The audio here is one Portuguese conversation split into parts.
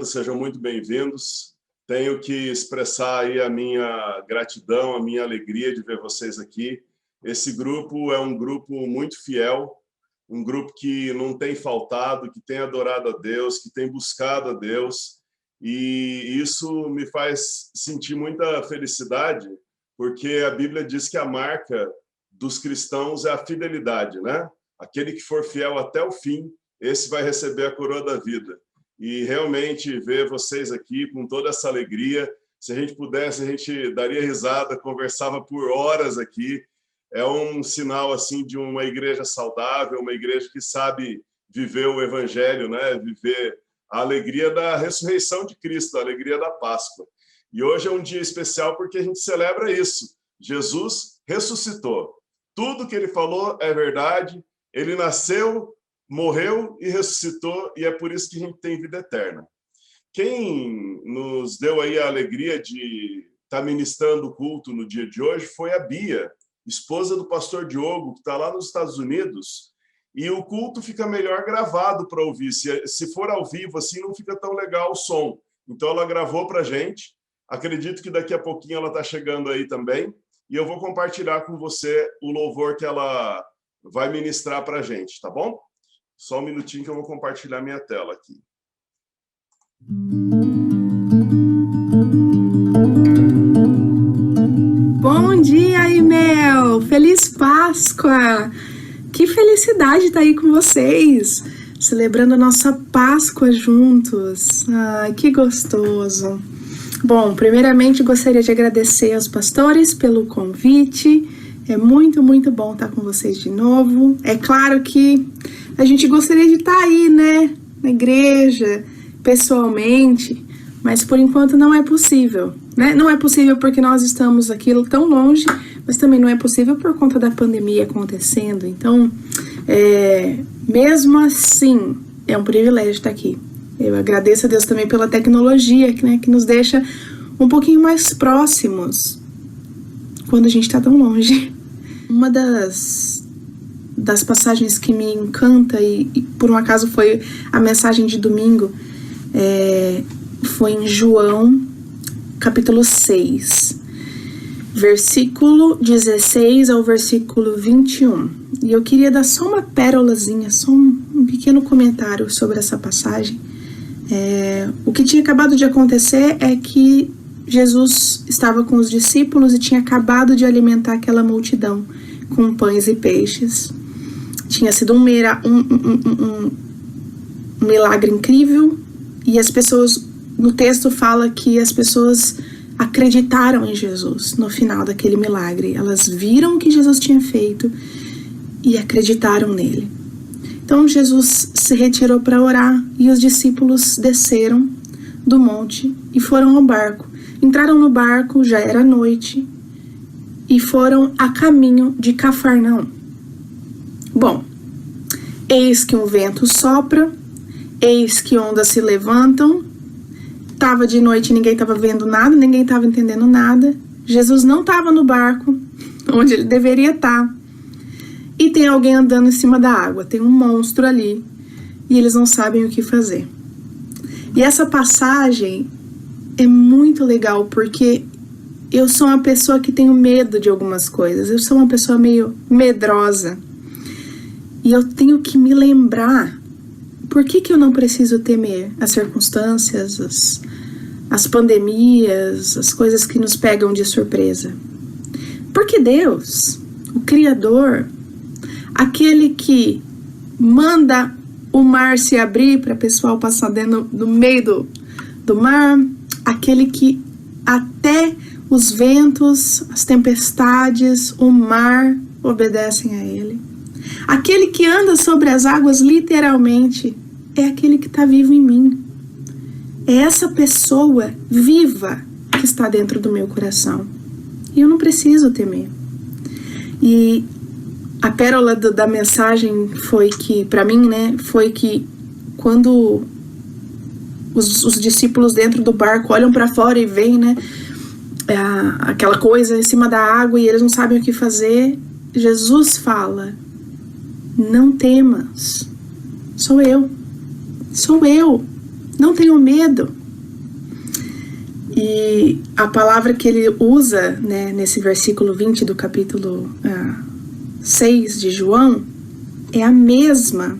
Sejam muito bem-vindos. Tenho que expressar aí a minha gratidão, a minha alegria de ver vocês aqui. Esse grupo é um grupo muito fiel, um grupo que não tem faltado, que tem adorado a Deus, que tem buscado a Deus, e isso me faz sentir muita felicidade, porque a Bíblia diz que a marca dos cristãos é a fidelidade, né? Aquele que for fiel até o fim, esse vai receber a coroa da vida. E realmente ver vocês aqui com toda essa alegria, se a gente pudesse, a gente daria risada, conversava por horas aqui. É um sinal assim de uma igreja saudável, uma igreja que sabe viver o evangelho, né? Viver a alegria da ressurreição de Cristo, a alegria da Páscoa. E hoje é um dia especial porque a gente celebra isso. Jesus ressuscitou. Tudo que ele falou é verdade. Ele nasceu, morreu e ressuscitou, e é por isso que a gente tem vida eterna. Quem nos deu aí a alegria de estar ministrando o culto no dia de hoje foi a Bia, esposa do pastor Diogo, que está lá nos Estados Unidos, e o culto fica melhor gravado para ouvir. Se for ao vivo, assim, não fica tão legal o som. Então, ela gravou para a gente. Acredito que daqui a pouquinho ela está chegando aí também, e eu vou compartilhar com você o louvor que ela vai ministrar para a gente, tá bom? Só um minutinho que eu vou compartilhar minha tela aqui. Bom dia, Imel! Feliz Páscoa! Que felicidade estar aí com vocês, celebrando a nossa Páscoa juntos. Ai, que gostoso! Bom, primeiramente gostaria de agradecer aos pastores pelo convite. É muito, muito bom estar com vocês de novo. É claro que a gente gostaria de estar aí, né, na igreja, pessoalmente, mas por enquanto não é possível, né? Não é possível porque nós estamos aqui tão longe, mas também não é possível por conta da pandemia acontecendo. Então, mesmo assim, é um privilégio estar aqui. Eu agradeço a Deus também pela tecnologia, né, que nos deixa um pouquinho mais próximos quando a gente está tão longe. Uma das passagens que me encanta, e por um acaso foi a mensagem de domingo, foi em João, capítulo 6, versículo 16 ao versículo 21. E eu queria dar só uma pérolazinha, só um pequeno comentário sobre essa passagem. O que tinha acabado de acontecer é que Jesus estava com os discípulos e tinha acabado de alimentar aquela multidão com pães e peixes. Tinha sido um milagre incrível, e as pessoas, no texto fala que as pessoas acreditaram em Jesus no final daquele milagre. Elas viram o que Jesus tinha feito e acreditaram nele. Então Jesus se retirou para orar e os discípulos desceram do monte e foram ao barco. Entraram no barco, já era noite, e foram a caminho de Cafarnaum. Bom, eis que um vento sopra, eis que ondas se levantam. Estava de noite, ninguém estava vendo nada, ninguém estava entendendo nada. Jesus não estava no barco, onde ele deveria estar. E tem alguém andando em cima da água, tem um monstro ali, e eles não sabem o que fazer. E essa passagem é muito legal, porque eu sou uma pessoa que tenho medo de algumas coisas. Eu sou uma pessoa meio medrosa. E eu tenho que me lembrar por que eu não preciso temer as circunstâncias, as pandemias, as coisas que nos pegam de surpresa. Porque Deus, o Criador, aquele que manda o mar se abrir para o pessoal passar dentro, no meio do mar, aquele que até os ventos, as tempestades, o mar obedecem a ele. Aquele que anda sobre as águas literalmente é aquele que está vivo em mim. É essa pessoa viva que está dentro do meu coração. E eu não preciso temer. E a pérola da mensagem foi que, para mim, né, foi que quando os discípulos dentro do barco olham para fora e veem, né, aquela coisa em cima da água e eles não sabem o que fazer, Jesus fala: não temas, sou eu. Não tenham medo. E a palavra que ele usa, né, nesse versículo 20 do capítulo 6 de João é a mesma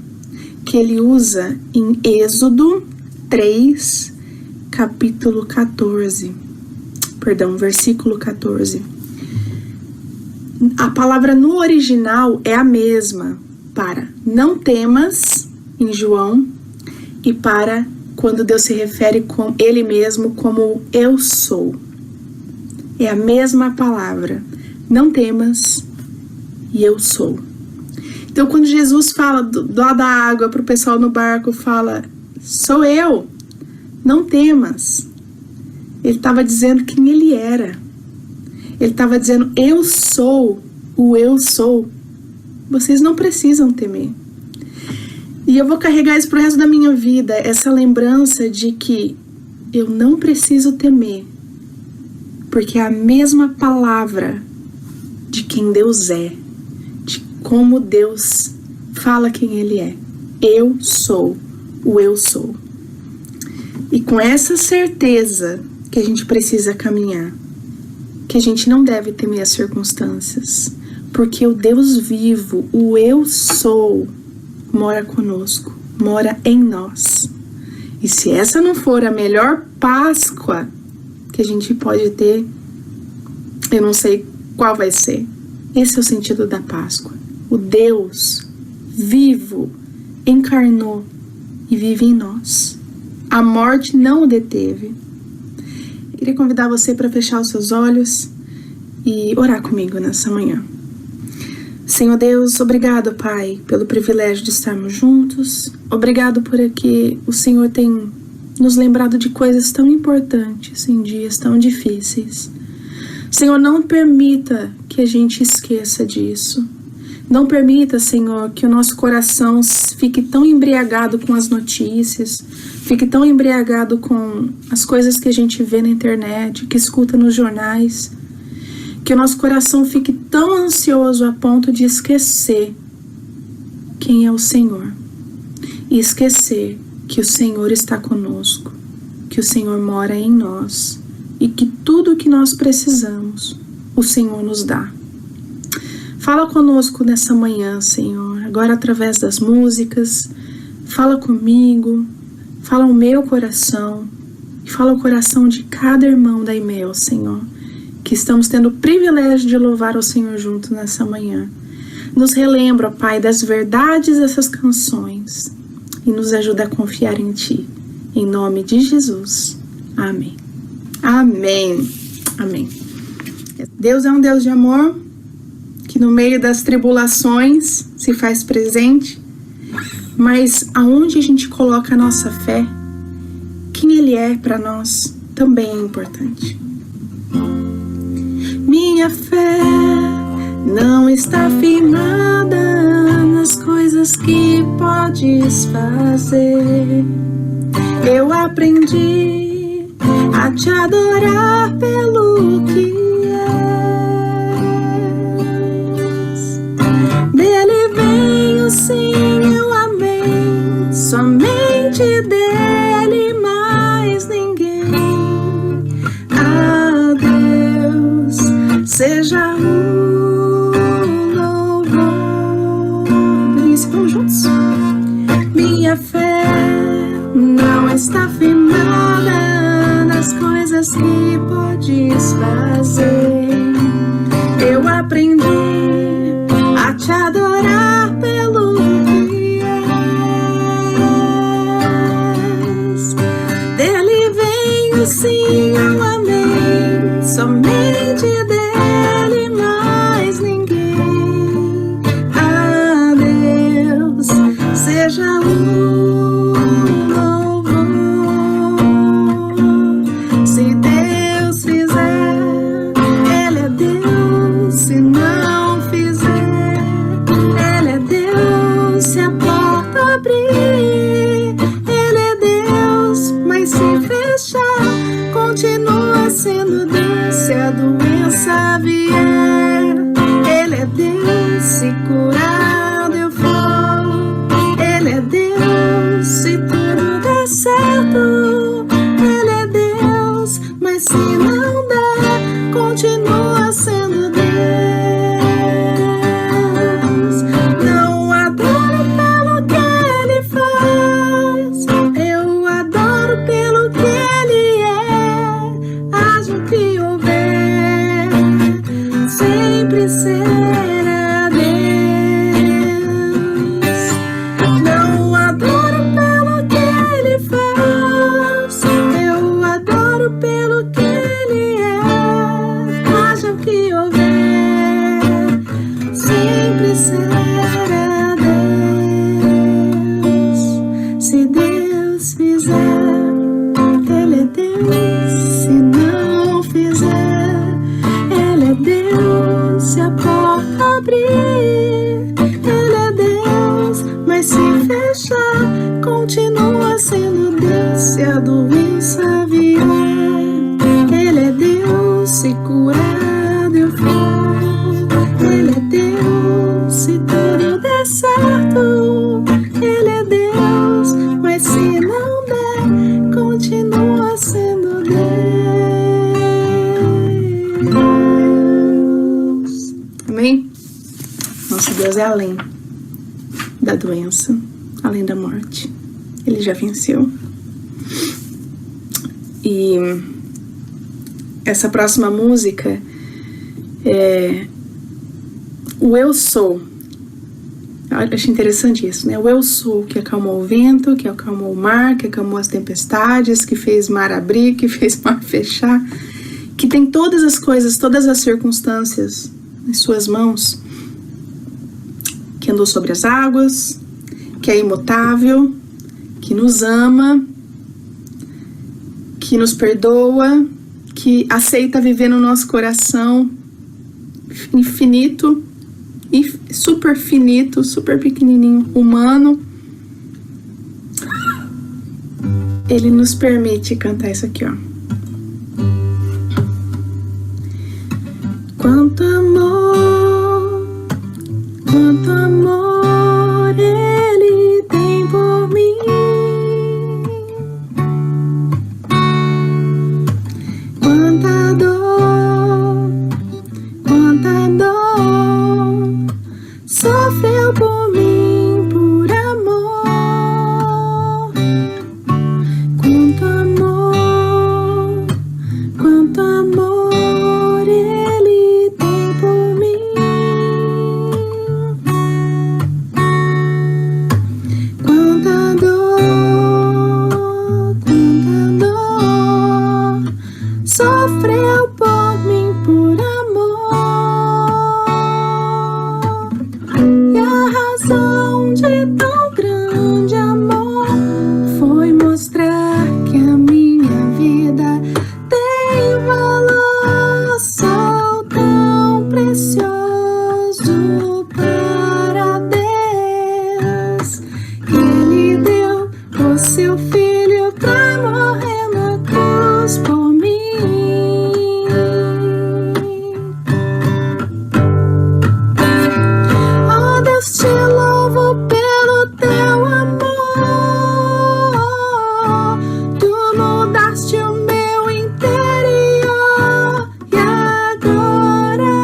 que ele usa em Êxodo 3, capítulo 14. Perdão, versículo 14. A palavra no original é a mesma para não temas, em João, e para quando Deus se refere com Ele mesmo como eu sou. É a mesma palavra, não temas e eu sou. Então, quando Jesus fala do lado da água para o pessoal no barco, fala, sou eu, não temas. Ele estava dizendo quem ele era. Ele estava dizendo, eu sou o eu sou. Vocês não precisam temer. E eu vou carregar isso pro resto da minha vida, essa lembrança de que eu não preciso temer, porque é a mesma palavra de quem Deus é, de como Deus fala quem Ele é. Eu sou o eu sou. E com essa certeza que a gente precisa caminhar, que a gente não deve temer as circunstâncias, porque o Deus vivo, o eu sou, mora conosco, mora em nós. E se essa não for a melhor Páscoa que a gente pode ter, eu não sei qual vai ser. Esse é o sentido da Páscoa. O Deus vivo encarnou e vive em nós. A morte não o deteve. Eu queria convidar você para fechar os seus olhos e orar comigo nessa manhã. Senhor Deus, obrigado, Pai, pelo privilégio de estarmos juntos. Obrigado por que o Senhor tem nos lembrado de coisas tão importantes em dias tão difíceis. Senhor, não permita que a gente esqueça disso. Não permita, Senhor, que o nosso coração fique tão embriagado com as notícias, fique tão embriagado com as coisas que a gente vê na internet, que escuta nos jornais, que o nosso coração fique tão ansioso a ponto de esquecer quem é o Senhor e esquecer que o Senhor está conosco, que o Senhor mora em nós e que tudo o que nós precisamos, o Senhor nos dá. Fala conosco nessa manhã, Senhor, agora através das músicas, fala comigo, fala o meu coração e fala o coração de cada irmão da IMEL, Senhor, que estamos tendo o privilégio de louvar ao Senhor junto nessa manhã. Nos relembra, Pai, das verdades dessas canções e nos ajuda a confiar em Ti. Em nome de Jesus. Amém. Amém. Amém. Deus é um Deus de amor que no meio das tribulações se faz presente, mas aonde a gente coloca a nossa fé, quem Ele é para nós também é importante. Minha fé não está firmada nas coisas que podes fazer. Eu aprendi a te adorar pelo que és. Dele vem o sim, eu amém. Somente dele, mais ninguém. A Deus seja o louvor. Delícia, vamos juntos. Minha fé não está firmada nas coisas que podes fazer. Eu aprendi a te adorar pelo que és. Dele vem o sim, o amém. Somente dele, mais ninguém. A Deus seja o louvor. Se Deus fizer, Ele é continua sendo Deus. Se a doença vier, Ele é Deus. Se curado eu for, Ele é Deus. Se tudo der certo, Ele é Deus. Mas se não der, continua sendo Deus. Amém? Nosso Deus é além da doença, além da morte. Ele já venceu. E essa próxima música é o Eu Sou. Eu acho interessante isso, né? O Eu Sou, que acalmou o vento, que acalmou o mar, que acalmou as tempestades, que fez mar abrir, que fez mar fechar, que tem todas as coisas, todas as circunstâncias em suas mãos, que andou sobre as águas, que é imutável, que nos ama, que nos perdoa, que aceita viver no nosso coração infinito e super finito, super pequenininho, humano. Ele nos permite cantar isso aqui, ó. Quanto amor Ele tem por mim. Quanta dor sofreu por mim, por amor. Quanto amor Ele tem por mim. Quanta dor sofreu por mim, por amor. E a razão de tão grande amor foi mostrar que a minha vida tem valor. Sou tão precioso para Deus, que Ele deu o seu filho pra morrer na cruz por mim. Oh Deus, te louvo pelo teu amor. Tu mudaste o meu interior e agora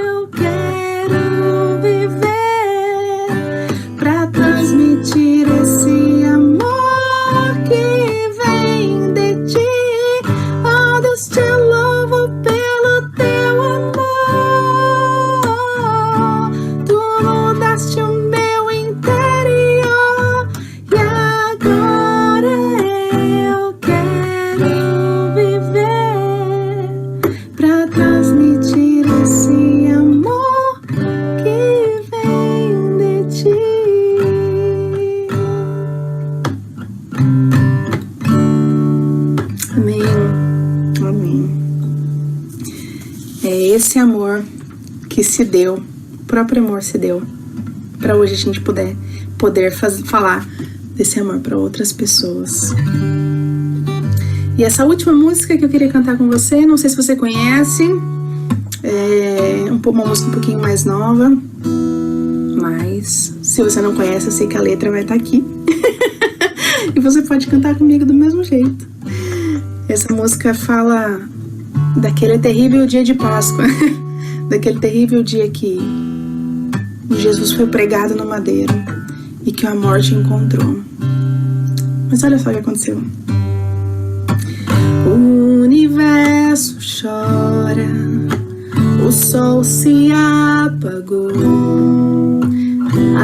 eu quero viver pra transmitir esse amor que vem de ti. Oh Deus, te louvo pelo teu amor. Tu mudaste o meu interior e agora eu quero viver pra transmitir esse amor que vem de ti. Amém. Amém. É esse amor que se deu, o próprio amor se deu, para hoje a gente poder falar desse amor para outras pessoas. E essa última música que eu queria cantar com você, não sei se você conhece, é uma música um pouquinho mais nova, mas se você não conhece, eu sei que a letra vai estar aqui. E você pode cantar comigo do mesmo jeito. Essa música fala daquele terrível dia de Páscoa, daquele terrível dia que Jesus foi pregado no madeiro e que a morte encontrou. Mas olha só o que aconteceu. O universo chora, o sol se apagou,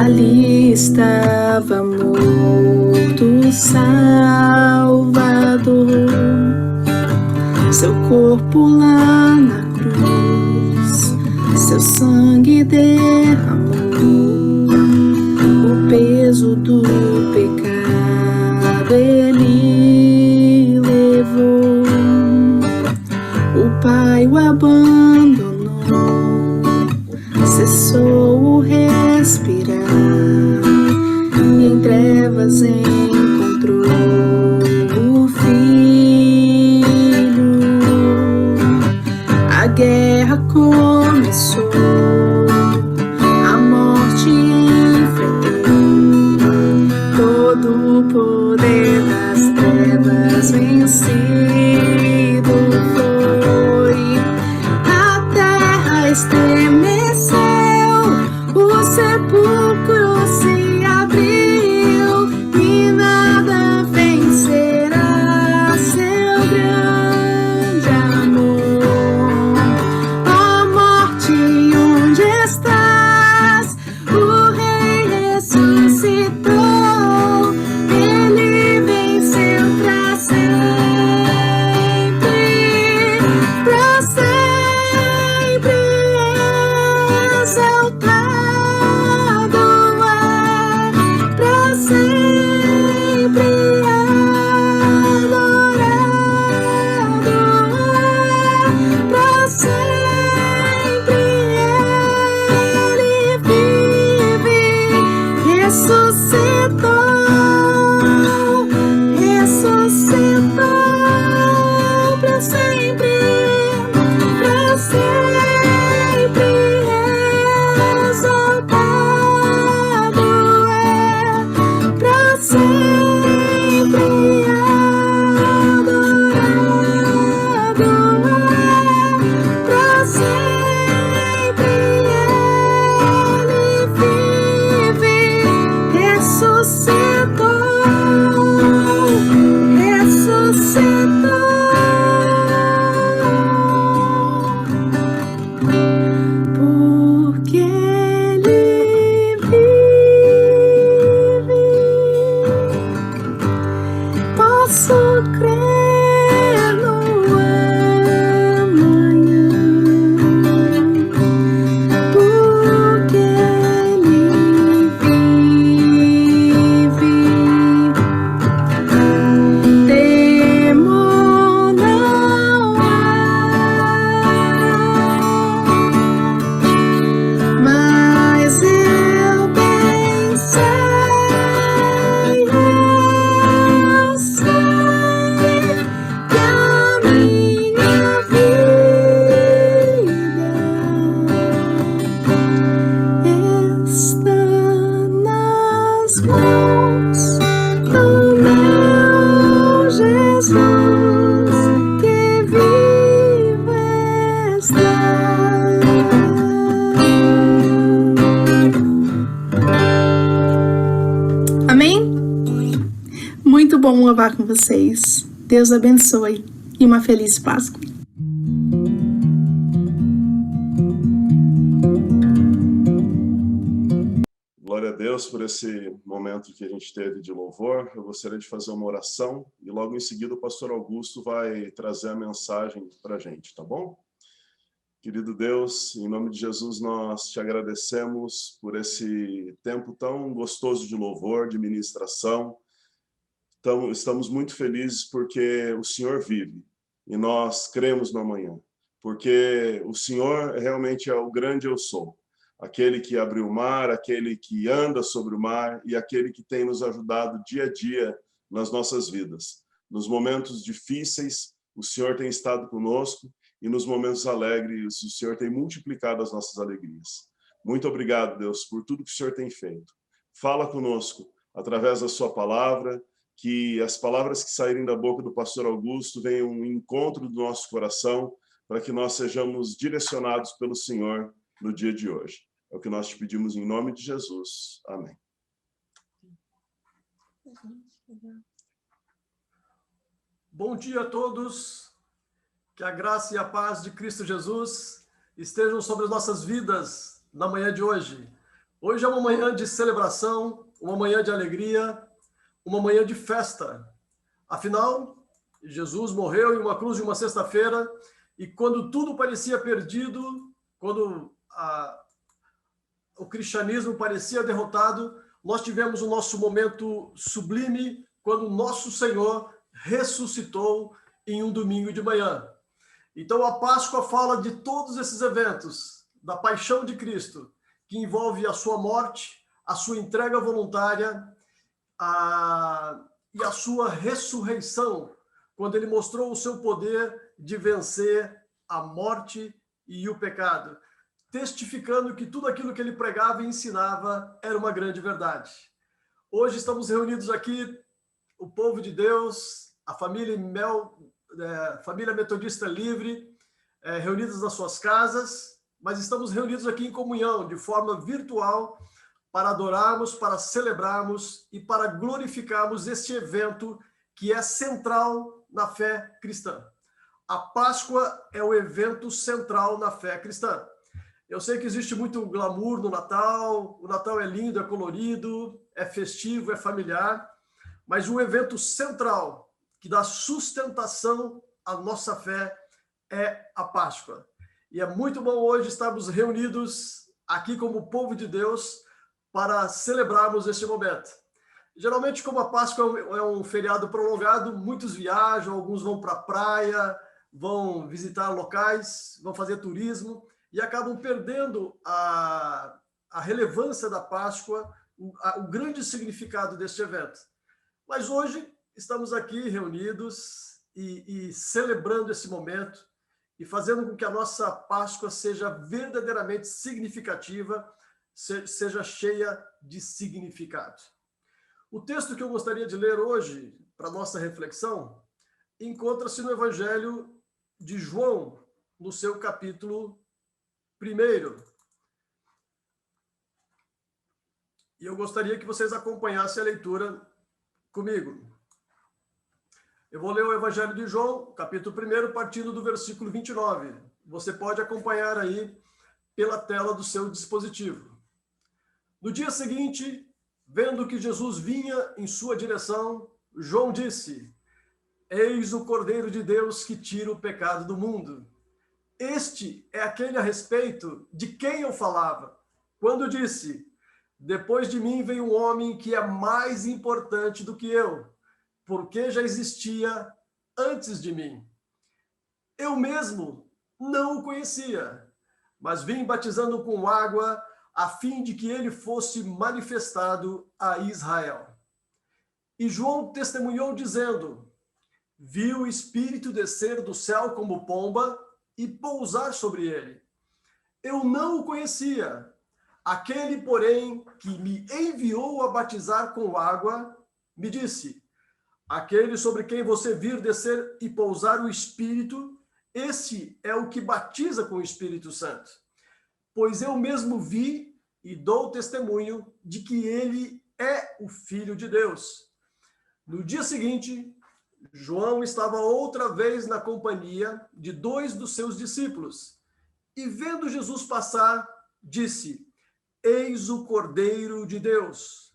ali estava morto o Salvador. Seu corpo lá na cruz, seu sangue derramou, o peso do pecado ele levou. O Pai o abandonou, cessou o respirar, e em trevas começou, a morte enfrentou, todo o poder das trevas vencido foi. A terra estremeceu, o sepulcro se abriu e nada vencerá seu grande amor. Ó morte, onde estás? O Rei ressuscitou, ele venceu para sempre, exaltado para sempre adorado para sempre ele vive, ressuscitou, ressuscitou para sempre exaltado para sempre adorado para sempre ele vive, ressuscitou, ressuscitou. Porque ele vive, posso crer no amanhã. Porque ele vive, temor não há. Mas eu bem sei, eu sei que a minha vida está nas mãos do meu Jesus, que vivo está. Amém? Muito bom louvar com vocês. Deus abençoe e uma feliz Páscoa. Glória a Deus por esse momento que a gente teve de louvor. Eu gostaria de fazer uma oração e logo em seguida o pastor Augusto vai trazer a mensagem para a gente, tá bom? Querido Deus, em nome de Jesus nós te agradecemos por esse tempo tão gostoso de louvor, de ministração. Estamos muito felizes porque o Senhor vive e nós cremos no amanhã, porque o Senhor realmente é o grande eu sou, aquele que abriu o mar, aquele que anda sobre o mar e aquele que tem nos ajudado dia a dia nas nossas vidas. Nos momentos difíceis, o Senhor tem estado conosco e nos momentos alegres, o Senhor tem multiplicado as nossas alegrias. Muito obrigado, Deus, por tudo que o Senhor tem feito. Fala conosco através da sua palavra, que as palavras que saírem da boca do pastor Augusto venham um encontro do nosso coração, para que nós sejamos direcionados pelo Senhor no dia de hoje. É o que nós te pedimos em nome de Jesus. Amém. Bom dia a todos. Que a graça e a paz de Cristo Jesus estejam sobre as nossas vidas na manhã de hoje. Hoje é uma manhã de celebração, uma manhã de alegria, uma manhã de festa. Afinal, Jesus morreu em uma cruz em uma sexta-feira e quando tudo parecia perdido, quando o cristianismo parecia derrotado, nós tivemos o nosso momento sublime quando o nosso Senhor ressuscitou em um domingo de manhã. Então a Páscoa fala de todos esses eventos, da paixão de Cristo, que envolve a sua morte, a sua entrega voluntária e a sua ressurreição, quando ele mostrou o seu poder de vencer a morte e o pecado, testificando que tudo aquilo que ele pregava e ensinava era uma grande verdade. Hoje estamos reunidos aqui, o povo de Deus, a família família Metodista Livre, reunidos nas suas casas, mas estamos reunidos aqui em comunhão, de forma virtual, para adorarmos, para celebrarmos e para glorificarmos este evento que é central na fé cristã. A Páscoa é o evento central na fé cristã. Eu sei que existe muito glamour no Natal, o Natal é lindo, é colorido, é festivo, é familiar, mas o evento central que dá sustentação à nossa fé é a Páscoa. E é muito bom hoje estarmos reunidos aqui como povo de Deus para celebrarmos este momento. Geralmente, como a Páscoa é um feriado prolongado, muitos viajam, alguns vão para a praia, vão visitar locais, vão fazer turismo e acabam perdendo a relevância da Páscoa, o grande significado deste evento. Mas hoje estamos aqui reunidos e celebrando esse momento e fazendo com que a nossa Páscoa seja verdadeiramente significativa, seja cheia de significado. O texto que eu gostaria de ler hoje, para nossa reflexão, encontra-se no Evangelho de João, no seu capítulo 1. E eu gostaria que vocês acompanhassem a leitura comigo. Eu vou ler o Evangelho de João, capítulo 1, partindo do versículo 29. Você pode acompanhar aí pela tela do seu dispositivo. No dia seguinte, vendo que Jesus vinha em sua direção, João disse: Eis o Cordeiro de Deus que tira o pecado do mundo. Este é aquele a respeito de quem eu falava, quando disse: Depois de mim vem um homem que é mais importante do que eu, porque já existia antes de mim. Eu mesmo não o conhecia, mas vim batizando com água a fim de que ele fosse manifestado a Israel. E João testemunhou dizendo: Vi o Espírito descer do céu como pomba e pousar sobre ele. Eu não o conhecia. Aquele, porém, que me enviou a batizar com água, me disse: Aquele sobre quem você vir descer e pousar o Espírito, esse é o que batiza com o Espírito Santo. Pois eu mesmo vi e dou testemunho de que ele é o Filho de Deus. No dia seguinte, João estava outra vez na companhia de 2 dos seus discípulos, e vendo Jesus passar, disse: Eis o Cordeiro de Deus.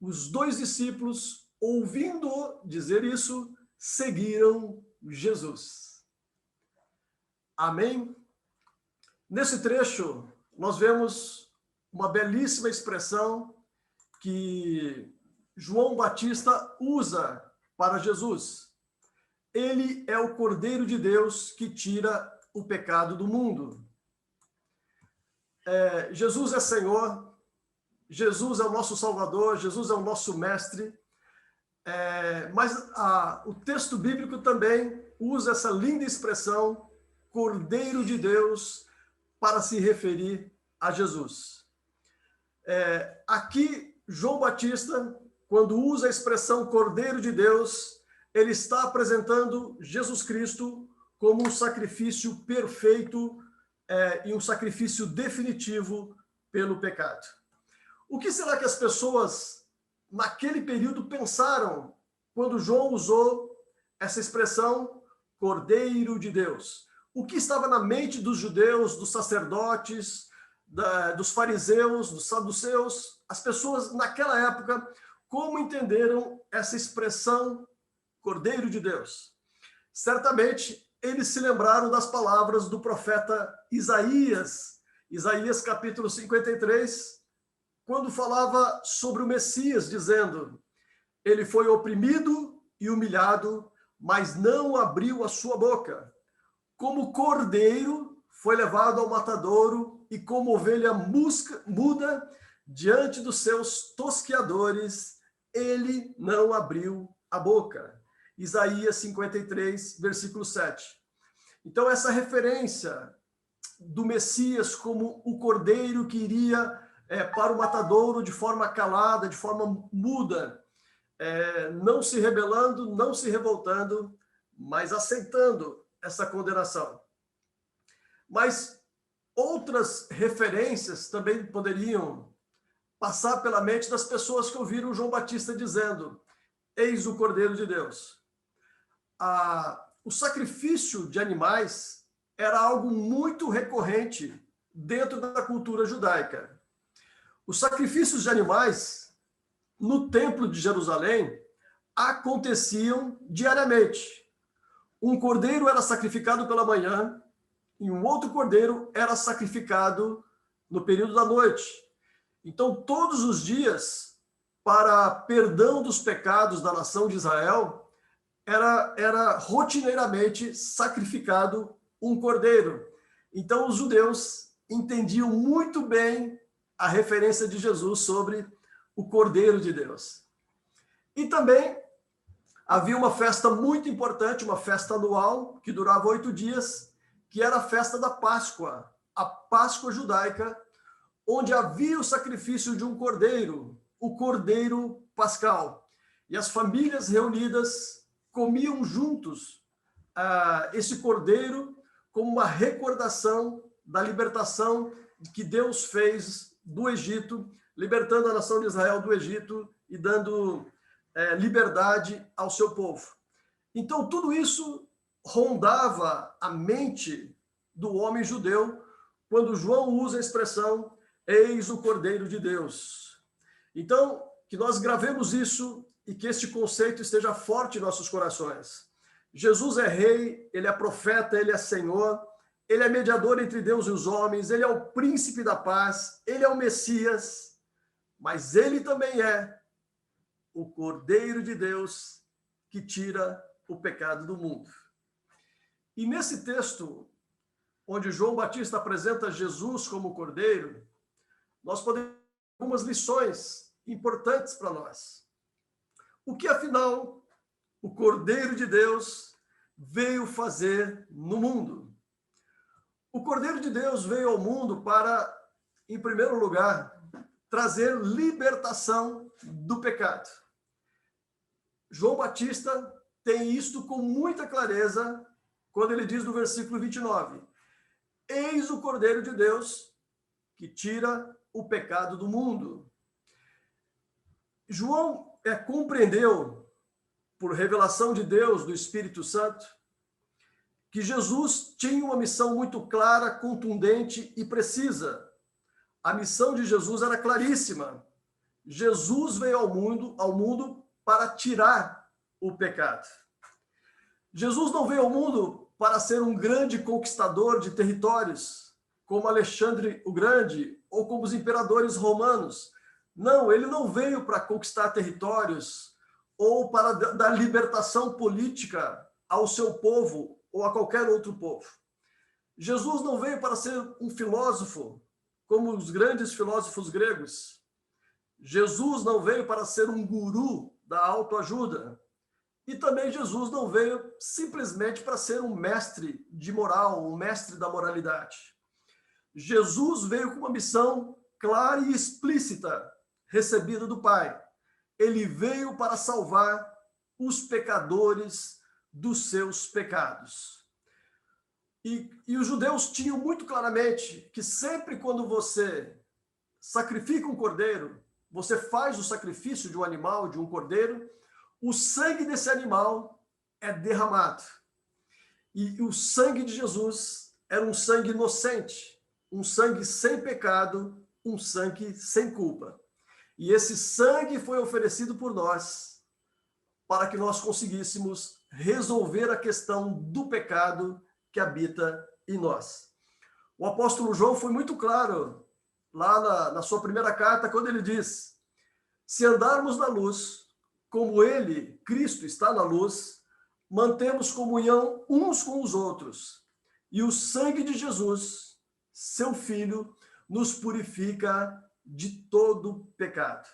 Os 2 discípulos, ouvindo-o dizer isso, seguiram Jesus. Amém? Nesse trecho, nós vemos uma belíssima expressão que João Batista usa para Jesus. Ele é o Cordeiro de Deus que tira o pecado do mundo. Jesus é Senhor, Jesus é o nosso Salvador, Jesus é o nosso Mestre, mas o texto bíblico também usa essa linda expressão, Cordeiro de Deus, para se referir a Jesus. Aqui, João Batista, quando usa a expressão Cordeiro de Deus, ele está apresentando Jesus Cristo como um sacrifício perfeito e um sacrifício definitivo pelo pecado. O que será que as pessoas naquele período pensaram quando João usou essa expressão Cordeiro de Deus? O que estava na mente dos judeus, dos sacerdotes, dos fariseus, dos saduceus? As pessoas naquela época, como entenderam essa expressão Cordeiro de Deus? Certamente, eles se lembraram das palavras do profeta Isaías, Isaías capítulo 53, quando falava sobre o Messias, dizendo: Ele foi oprimido e humilhado, mas não abriu a sua boca. Como cordeiro foi levado ao matadouro, e como ovelha muda diante dos seus tosqueadores, ele não abriu a boca. Isaías 53, versículo 7. Então, essa referência do Messias como o cordeiro que iria para o matadouro de forma calada, de forma muda, não se rebelando, não se revoltando, mas aceitando essa condenação. Mas outras referências também poderiam passar pela mente das pessoas que ouviram João Batista dizendo: eis o Cordeiro de Deus. O sacrifício de animais era algo muito recorrente dentro da cultura judaica. Os sacrifícios de animais no Templo de Jerusalém aconteciam diariamente. Um cordeiro era sacrificado pela manhã e um outro cordeiro era sacrificado no período da noite. Então, todos os dias, para perdão dos pecados da nação de Israel, era rotineiramente sacrificado um cordeiro. Então, os judeus entendiam muito bem a referência de Jesus sobre o Cordeiro de Deus. E também havia uma festa muito importante, uma festa anual, que durava 8 dias, que era a festa da Páscoa, a Páscoa judaica, onde havia o sacrifício de um cordeiro, o Cordeiro Pascal. E as famílias reunidas comiam juntos esse cordeiro como uma recordação da libertação que Deus fez do Egito, libertando a nação de Israel do Egito e dando liberdade ao seu povo. Então, tudo isso rondava a mente do homem judeu quando João usa a expressão eis o Cordeiro de Deus. Então, que nós gravemos isso e que este conceito esteja forte em nossos corações. Jesus é rei, ele é profeta, ele é Senhor, ele é mediador entre Deus e os homens, ele é o príncipe da paz, ele é o Messias, mas ele também é o Cordeiro de Deus que tira o pecado do mundo. E nesse texto, onde João Batista apresenta Jesus como Cordeiro, nós podemos ter algumas lições importantes para nós. O que, afinal, o Cordeiro de Deus veio fazer no mundo? O Cordeiro de Deus veio ao mundo para, em primeiro lugar, trazer libertação do pecado. João Batista tem isto com muita clareza quando ele diz no versículo 29, eis o Cordeiro de Deus que tira o pecado do mundo. João compreendeu, por revelação de Deus, do Espírito Santo, que Jesus tinha uma missão muito clara, contundente e precisa. A missão de Jesus era claríssima. Jesus veio ao mundo para tirar o pecado. Jesus não veio ao mundo para ser um grande conquistador de territórios, como Alexandre o Grande ou como os imperadores romanos. Não, ele não veio para conquistar territórios ou para dar libertação política ao seu povo ou a qualquer outro povo. Jesus não veio para ser um filósofo, como os grandes filósofos gregos. Jesus não veio para ser um guru da autoajuda. E também Jesus não veio simplesmente para ser um mestre de moral, um mestre da moralidade. Jesus veio com uma missão clara e explícita, recebida do Pai. Ele veio para salvar os pecadores dos seus pecados. E os judeus tinham muito claramente que sempre quando você sacrifica um cordeiro, você faz o sacrifício de um animal, de um cordeiro, o sangue desse animal é derramado. E o sangue de Jesus era um sangue inocente, um sangue sem pecado, um sangue sem culpa. E esse sangue foi oferecido por nós para que nós conseguíssemos resolver a questão do pecado que habita em nós. O apóstolo João foi muito claro lá na sua primeira carta, quando ele diz: se andarmos na luz, como ele, Cristo, está na luz, mantemos comunhão uns com os outros. E o sangue de Jesus, seu Filho, nos purifica de todo pecado.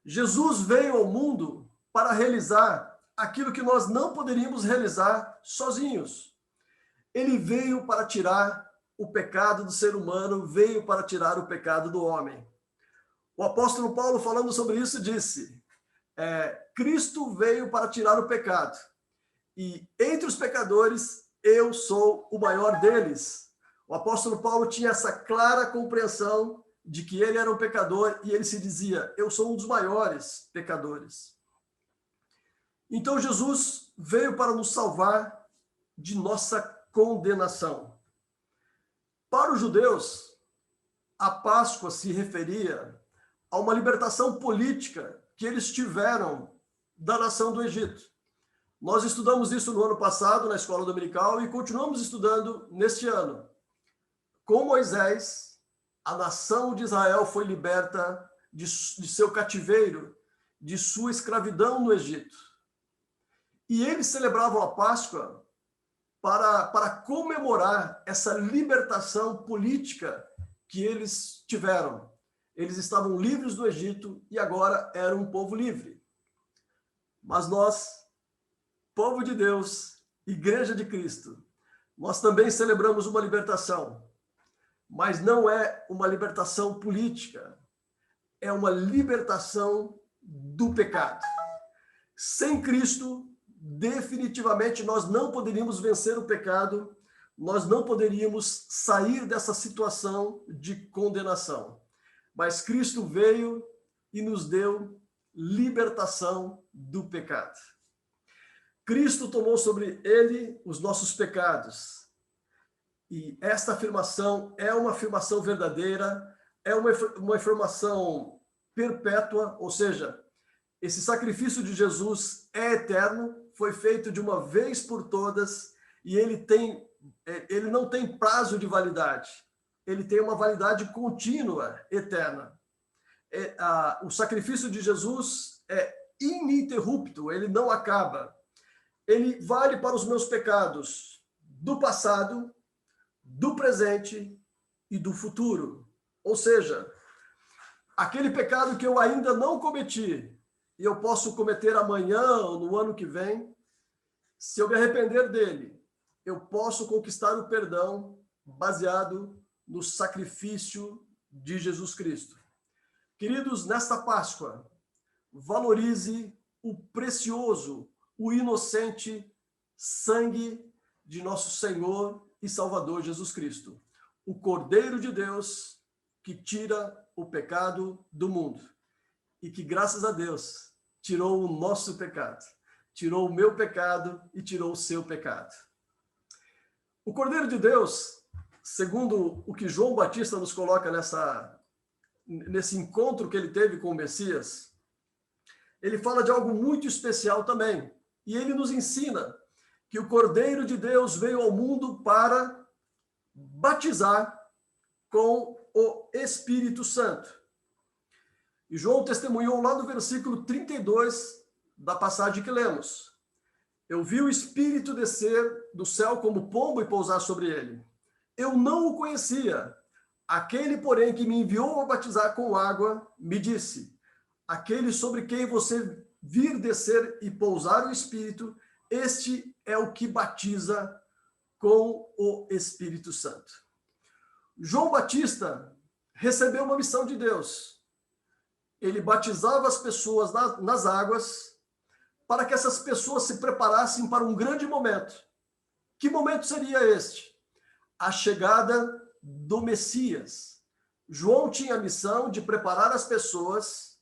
Jesus veio ao mundo para realizar aquilo que nós não poderíamos realizar sozinhos. Ele veio para tirar o pecado do ser humano, veio para tirar o pecado do homem. O apóstolo Paulo, falando sobre isso, disse: Cristo veio para tirar o pecado, e entre os pecadores eu sou o maior deles. O apóstolo Paulo tinha essa clara compreensão de que ele era um pecador, e ele se dizia: eu sou um dos maiores pecadores. Então Jesus veio para nos salvar de nossa condenação. Para os judeus, a Páscoa se referia a uma libertação política que eles tiveram da nação do Egito. Nós estudamos isso no ano passado na escola dominical e continuamos estudando neste ano. Com Moisés, a nação de Israel foi liberta de seu cativeiro, de sua escravidão no Egito. E eles celebravam a Páscoa para comemorar essa libertação política que eles tiveram. Eles estavam livres do Egito e agora eram um povo livre. Mas nós, povo de Deus, Igreja de Cristo, nós também celebramos uma libertação. Mas não é uma libertação política, é uma libertação do pecado. Sem Cristo, definitivamente nós não poderíamos vencer o pecado, nós não poderíamos sair dessa situação de condenação. Mas Cristo veio e nos deu libertação do pecado. Cristo tomou sobre ele os nossos pecados. E esta afirmação é uma afirmação verdadeira, é uma afirmação perpétua, ou seja, esse sacrifício de Jesus é eterno, foi feito de uma vez por todas, e ele não tem prazo de validade, ele tem uma validade contínua, eterna. O sacrifício de Jesus é ininterrupto, ele não acaba. Ele vale para os meus pecados do passado, do presente e do futuro. Ou seja, aquele pecado que eu ainda não cometi e eu posso cometer amanhã ou no ano que vem, se eu me arrepender dele, eu posso conquistar o perdão baseado no sacrifício de Jesus Cristo. Queridos, nesta Páscoa, valorize o precioso, o inocente sangue de nosso Senhor e Salvador Jesus Cristo, o Cordeiro de Deus que tira o pecado do mundo e que, graças a Deus, tirou o nosso pecado, tirou o meu pecado e tirou o seu pecado. O Cordeiro de Deus, segundo o que João Batista nos coloca nesse encontro que ele teve com o Messias, ele fala de algo muito especial também, e ele nos ensina que o Cordeiro de Deus veio ao mundo para batizar com o Espírito Santo. E João testemunhou lá no versículo 32 da passagem que lemos. Eu vi o Espírito descer do céu como pombo e pousar sobre ele. Eu não o conhecia. Aquele, porém, que me enviou a batizar com água, me disse: aquele sobre quem você vir descer e pousar o Espírito, este é o que batiza com o Espírito Santo. João Batista recebeu uma missão de Deus. Ele batizava as pessoas nas águas para que essas pessoas se preparassem para um grande momento. Que momento seria este? A chegada do Messias. João tinha a missão de preparar as pessoas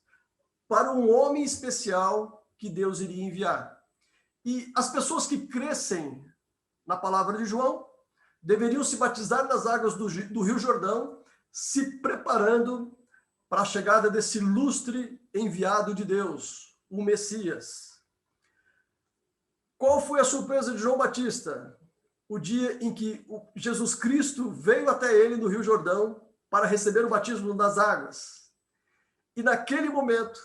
para um homem especial que Deus iria enviar. E as pessoas que crescem na palavra de João deveriam se batizar nas águas do Rio Jordão, se preparando para a chegada desse ilustre enviado de Deus, o Messias. Qual foi a surpresa de João Batista? O dia em que Jesus Cristo veio até ele no Rio Jordão para receber o batismo nas águas. E naquele momento,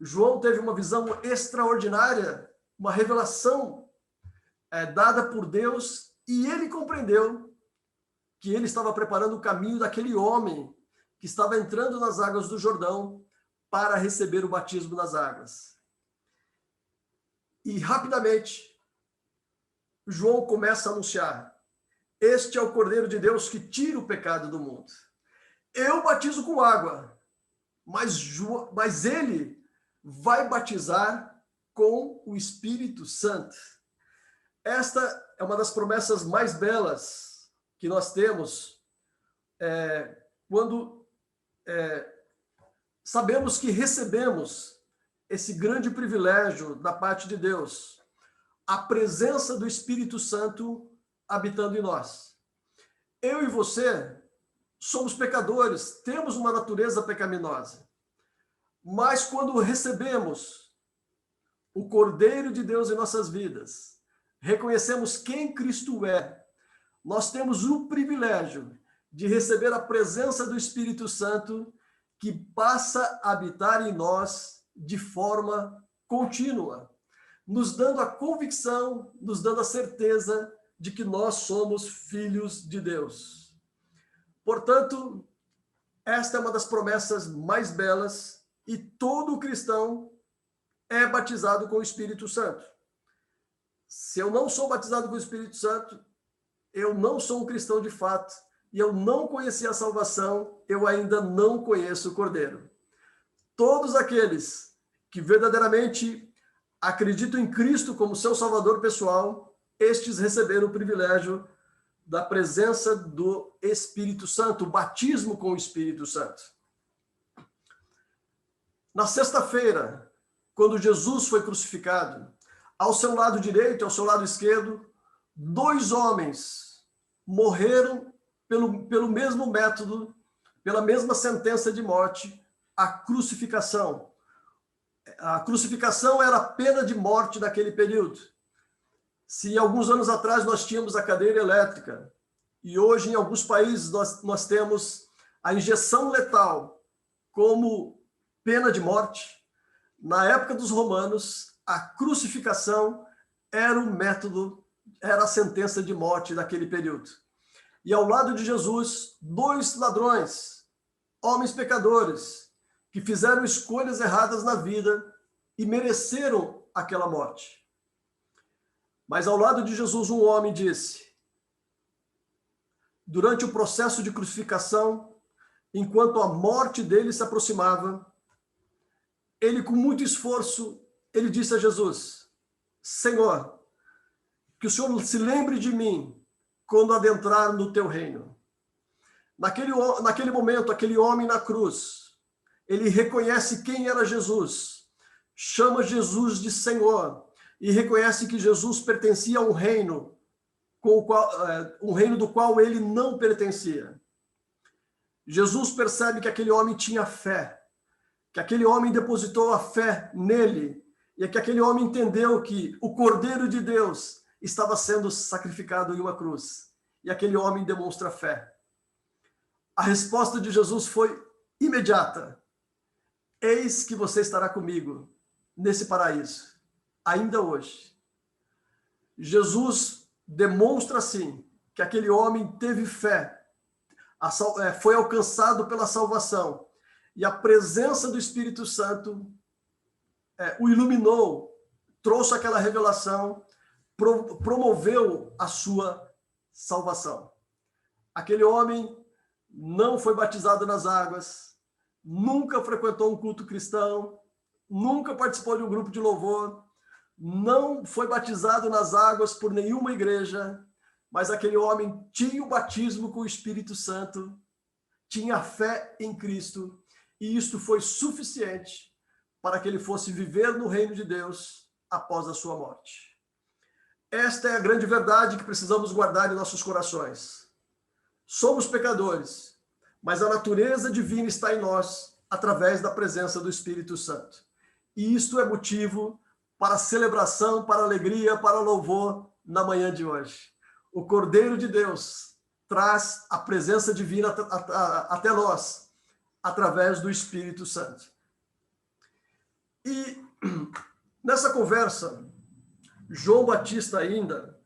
João teve uma visão extraordinária, uma revelação dada por Deus, e ele compreendeu que ele estava preparando o caminho daquele homem que estava entrando nas águas do Jordão para receber o batismo nas águas. E rapidamente, João começa a anunciar: Este é o Cordeiro de Deus que tira o pecado do mundo. Eu batizo com água, mas ele vai batizar com o Espírito Santo. Esta é uma das promessas mais belas que nós temos quando sabemos que recebemos esse grande privilégio da parte de Deus, a presença do Espírito Santo habitando em nós. Eu e você somos pecadores, temos uma natureza pecaminosa. Mas quando recebemos o Cordeiro de Deus em nossas vidas, reconhecemos quem Cristo é, nós temos o privilégio de receber a presença do Espírito Santo que passa a habitar em nós de forma contínua, nos dando a convicção, nos dando a certeza de que nós somos filhos de Deus. Portanto, esta é uma das promessas mais belas e todo cristão é batizado com o Espírito Santo. Se eu não sou batizado com o Espírito Santo, eu não sou um cristão de fato e eu não conheci a salvação, eu ainda não conheço o Cordeiro. Todos aqueles que verdadeiramente acreditam em Cristo como seu Salvador pessoal, estes receberam o privilégio da presença do Espírito Santo, o batismo com o Espírito Santo. Na sexta-feira, quando Jesus foi crucificado, ao seu lado direito e ao seu lado esquerdo, 2 homens morreram pelo mesmo método, pela mesma sentença de morte, a crucificação. A crucificação era a pena de morte naquele período. Se alguns anos atrás nós tínhamos a cadeira elétrica e hoje em alguns países nós temos a injeção letal como pena de morte, na época dos romanos, a crucificação era o método, era a sentença de morte daquele período. E ao lado de Jesus, 2 ladrões, homens pecadores, que fizeram escolhas erradas na vida e mereceram aquela morte. Mas ao lado de Jesus, um homem disse, durante o processo de crucificação, enquanto a morte dele se aproximava, ele com muito esforço, ele disse a Jesus, Senhor, que o Senhor se lembre de mim quando adentrar no teu reino. Naquele momento, aquele homem na cruz, ele reconhece quem era Jesus, chama Jesus de Senhor e reconhece que Jesus pertencia a um reino, um reino do qual ele não pertencia. Jesus percebe que aquele homem tinha fé, que aquele homem depositou a fé nele e que aquele homem entendeu que o Cordeiro de Deus estava sendo sacrificado em uma cruz. E aquele homem demonstra fé. A resposta de Jesus foi imediata. Eis que você estará comigo nesse paraíso, ainda hoje. Jesus demonstra, assim, que aquele homem teve fé, foi alcançado pela salvação, e a presença do Espírito Santo o iluminou, trouxe aquela revelação, promoveu a sua salvação. Aquele homem não foi batizado nas águas, nunca frequentou um culto cristão, nunca participou de um grupo de louvor, não foi batizado nas águas por nenhuma igreja, mas aquele homem tinha o batismo com o Espírito Santo, tinha fé em Cristo, e isto foi suficiente para que ele fosse viver no reino de Deus após a sua morte. Esta é a grande verdade que precisamos guardar em nossos corações. Somos pecadores, mas a natureza divina está em nós através da presença do Espírito Santo. E isto é motivo para celebração, para alegria, para louvor na manhã de hoje. O Cordeiro de Deus traz a presença divina até nós, através do Espírito Santo. E nessa conversa, João Batista ainda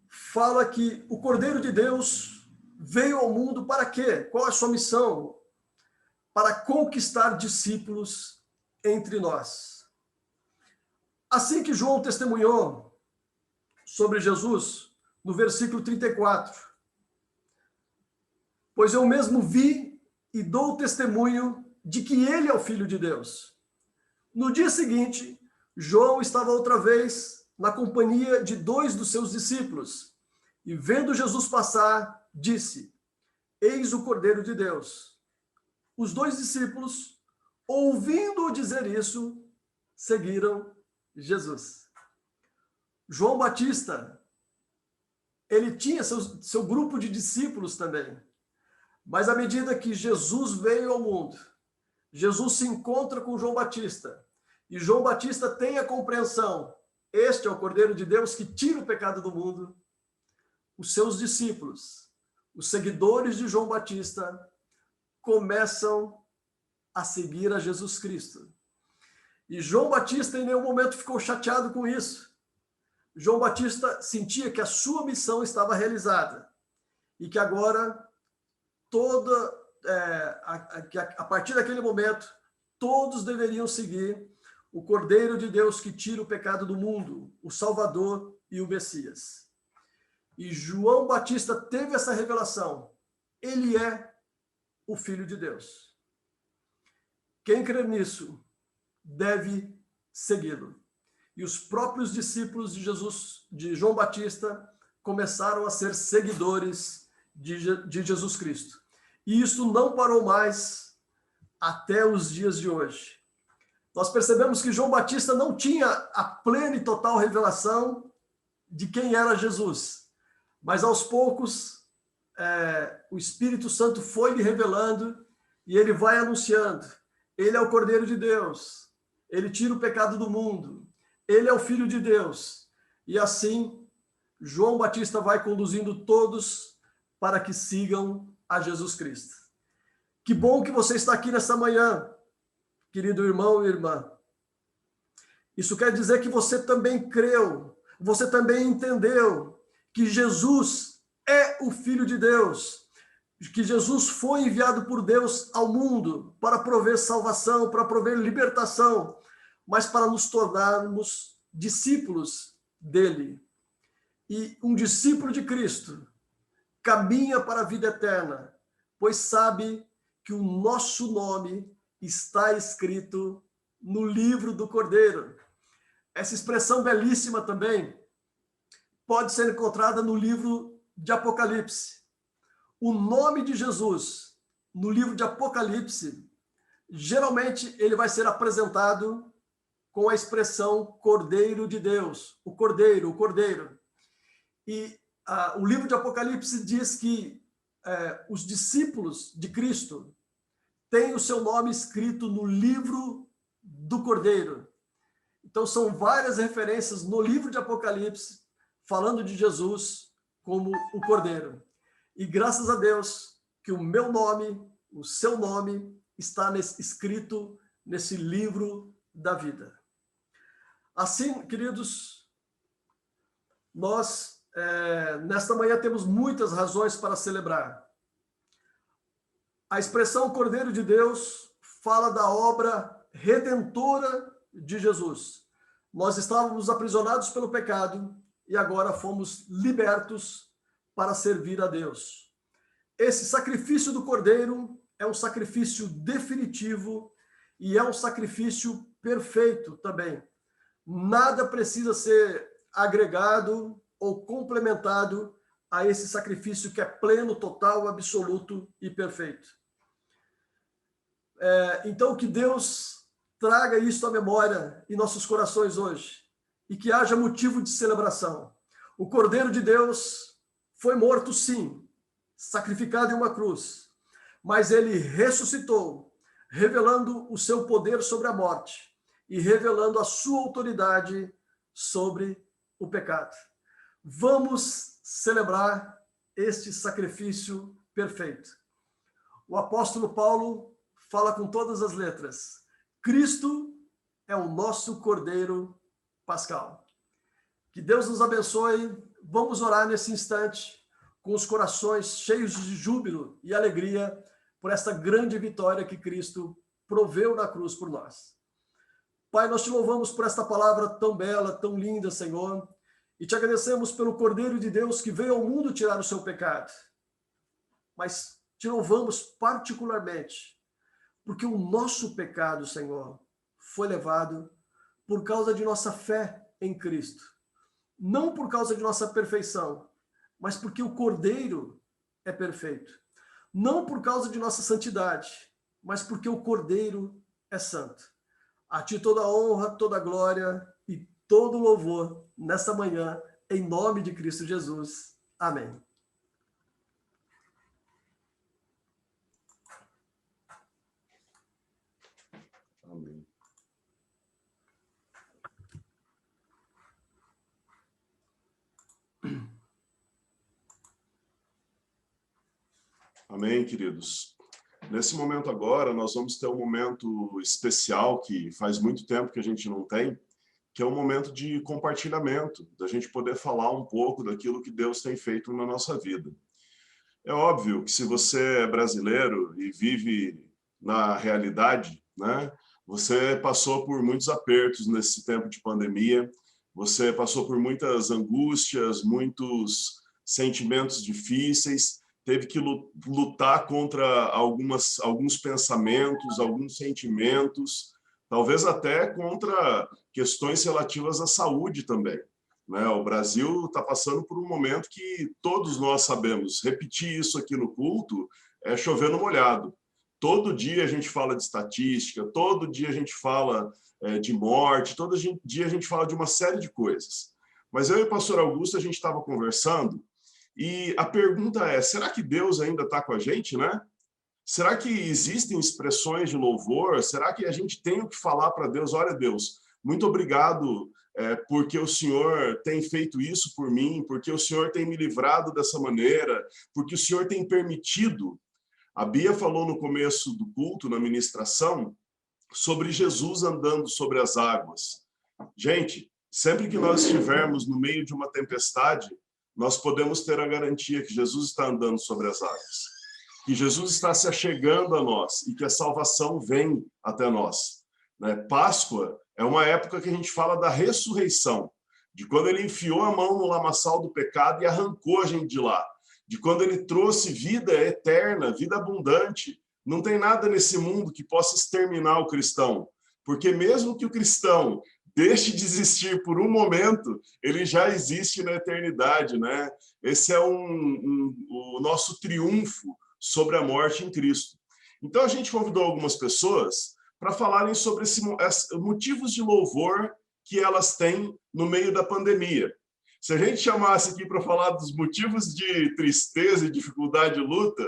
fala que o Cordeiro de Deus veio ao mundo para quê? Qual é a sua missão? Para conquistar discípulos entre nós. Assim que João testemunhou sobre Jesus, no versículo 34. Pois eu mesmo vi e dou testemunho de que ele é o Filho de Deus. No dia seguinte, João estava outra vez na companhia de 2 dos seus discípulos, e vendo Jesus passar, disse: Eis o Cordeiro de Deus. Os 2 discípulos, ouvindo-o dizer isso, seguiram Jesus. João Batista, ele tinha seu grupo de discípulos também. Mas à medida que Jesus veio ao mundo, Jesus se encontra com João Batista. E João Batista tem a compreensão: este é o Cordeiro de Deus que tira o pecado do mundo. Os seus discípulos, os seguidores de João Batista, começam a seguir a Jesus Cristo. E João Batista em nenhum momento ficou chateado com isso. João Batista sentia que a sua missão estava realizada e que agora a partir daquele momento todos deveriam seguir o Cordeiro de Deus que tira o pecado do mundo, o Salvador e o Messias. E João Batista teve essa revelação: ele é o Filho de Deus. Quem crê nisso deve segui-lo. E os próprios discípulos de Jesus, de João Batista, começaram a ser seguidores de Jesus Cristo. E isso não parou mais até os dias de hoje. Nós percebemos que João Batista não tinha a plena e total revelação de quem era Jesus. Mas aos poucos, o Espírito Santo foi lhe revelando e ele vai anunciando: ele é o Cordeiro de Deus, ele tira o pecado do mundo, ele é o Filho de Deus. E assim, João Batista vai conduzindo todos para que sigam a Jesus Cristo. Que bom que você está aqui nessa manhã, querido irmão e irmã. Isso quer dizer que você também creu, você também entendeu que Jesus é o Filho de Deus, que Jesus foi enviado por Deus ao mundo para prover salvação, para prover libertação, mas para nos tornarmos discípulos dele. E um discípulo de Cristo caminha para a vida eterna, pois sabe que o nosso nome está escrito no livro do Cordeiro. Essa expressão belíssima também pode ser encontrada no livro de Apocalipse. O nome de Jesus no livro de Apocalipse, geralmente ele vai ser apresentado com a expressão Cordeiro de Deus, o Cordeiro, o Cordeiro. E o livro de Apocalipse diz que os discípulos de Cristo têm o seu nome escrito no livro do Cordeiro. Então são várias referências no livro de Apocalipse falando de Jesus como o Cordeiro. E graças a Deus que o meu nome, o seu nome, está escrito nesse livro da vida. Assim, queridos, nós, nesta manhã, temos muitas razões para celebrar. A expressão Cordeiro de Deus fala da obra redentora de Jesus. Nós estávamos aprisionados pelo pecado e agora fomos libertos para servir a Deus. Esse sacrifício do Cordeiro é um sacrifício definitivo e é um sacrifício perfeito também. Nada precisa ser agregado ou complementado a esse sacrifício que é pleno, total, absoluto e perfeito. Então, que Deus traga isso à memória em nossos corações hoje e que haja motivo de celebração. O Cordeiro de Deus foi morto, sim, sacrificado em uma cruz, mas ele ressuscitou, revelando o seu poder sobre a morte e revelando a sua autoridade sobre o pecado. Vamos celebrar este sacrifício perfeito. O apóstolo Paulo fala com todas as letras: Cristo é o nosso Cordeiro Pascal. Que Deus nos abençoe. Vamos orar nesse instante com os corações cheios de júbilo e alegria por esta grande vitória que Cristo proveu na cruz por nós. Pai, nós te louvamos por esta palavra tão bela, tão linda, Senhor, E te agradecemos pelo Cordeiro de Deus que veio ao mundo tirar o seu pecado. Mas te louvamos particularmente porque o nosso pecado, Senhor, foi levado por causa de nossa fé em Cristo. Não por causa de nossa perfeição, mas porque o Cordeiro é perfeito. Não por causa de nossa santidade, mas porque o Cordeiro é santo. A ti toda a honra, toda a glória e todo o louvor nesta manhã, em nome de Cristo Jesus. Amém. Amém. Amém, queridos. Nesse momento agora, nós vamos ter um momento especial que faz muito tempo que a gente não tem, que é um momento de compartilhamento, da gente poder falar um pouco daquilo que Deus tem feito na nossa vida. É óbvio que se você é brasileiro e vive na realidade, né, você passou por muitos apertos nesse tempo de pandemia, você passou por muitas angústias, muitos sentimentos difíceis, teve que lutar contra alguns pensamentos, alguns sentimentos, talvez até contra questões relativas à saúde também, né? O Brasil está passando por um momento que todos nós sabemos. Repetir isso aqui no culto é chover no molhado. Todo dia a gente fala de estatística, todo dia a gente fala de morte, todo dia a gente fala de uma série de coisas. Mas eu e o pastor Augusto, a gente estava conversando e a pergunta é, será que Deus ainda está com a gente, né? Será que existem expressões de louvor? Será que a gente tem o que falar para Deus? Olha, Deus, muito obrigado porque o Senhor tem feito isso por mim, porque o Senhor tem me livrado dessa maneira, porque o Senhor tem permitido. A Bia falou no começo do culto, na ministração, sobre Jesus andando sobre as águas. Gente, sempre que nós estivermos no meio de uma tempestade, nós podemos ter a garantia que Jesus está andando sobre as águas, que Jesus está se achegando a nós e que a salvação vem até nós. Né? Páscoa é uma época que a gente fala da ressurreição, de quando ele enfiou a mão no lamaçal do pecado e arrancou a gente de lá, de quando ele trouxe vida eterna, vida abundante. Não tem nada nesse mundo que possa exterminar o cristão, porque mesmo que o cristão deixe de existir por um momento, ele já existe na eternidade, né? Esse é o nosso triunfo sobre a morte em Cristo. Então a gente convidou algumas pessoas para falarem sobre motivos de louvor que elas têm no meio da pandemia. Se a gente chamasse aqui para falar dos motivos de tristeza e dificuldade e luta,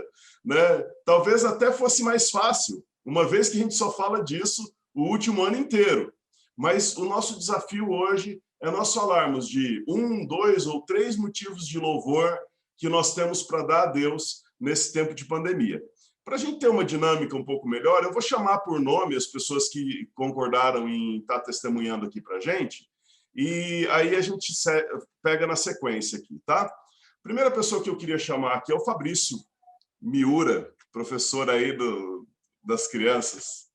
né, talvez até fosse mais fácil, uma vez que a gente só fala disso o último ano inteiro. Mas o nosso desafio hoje é nós falarmos de 1, 2 ou 3 motivos de louvor que nós temos para dar a Deus nesse tempo de pandemia. Para a gente ter uma dinâmica um pouco melhor, eu vou chamar por nome as pessoas que concordaram em estar testemunhando aqui para a gente, e aí a gente pega na sequência aqui, tá? A primeira pessoa que eu queria chamar aqui é o Fabrício Miura, professor aí das crianças.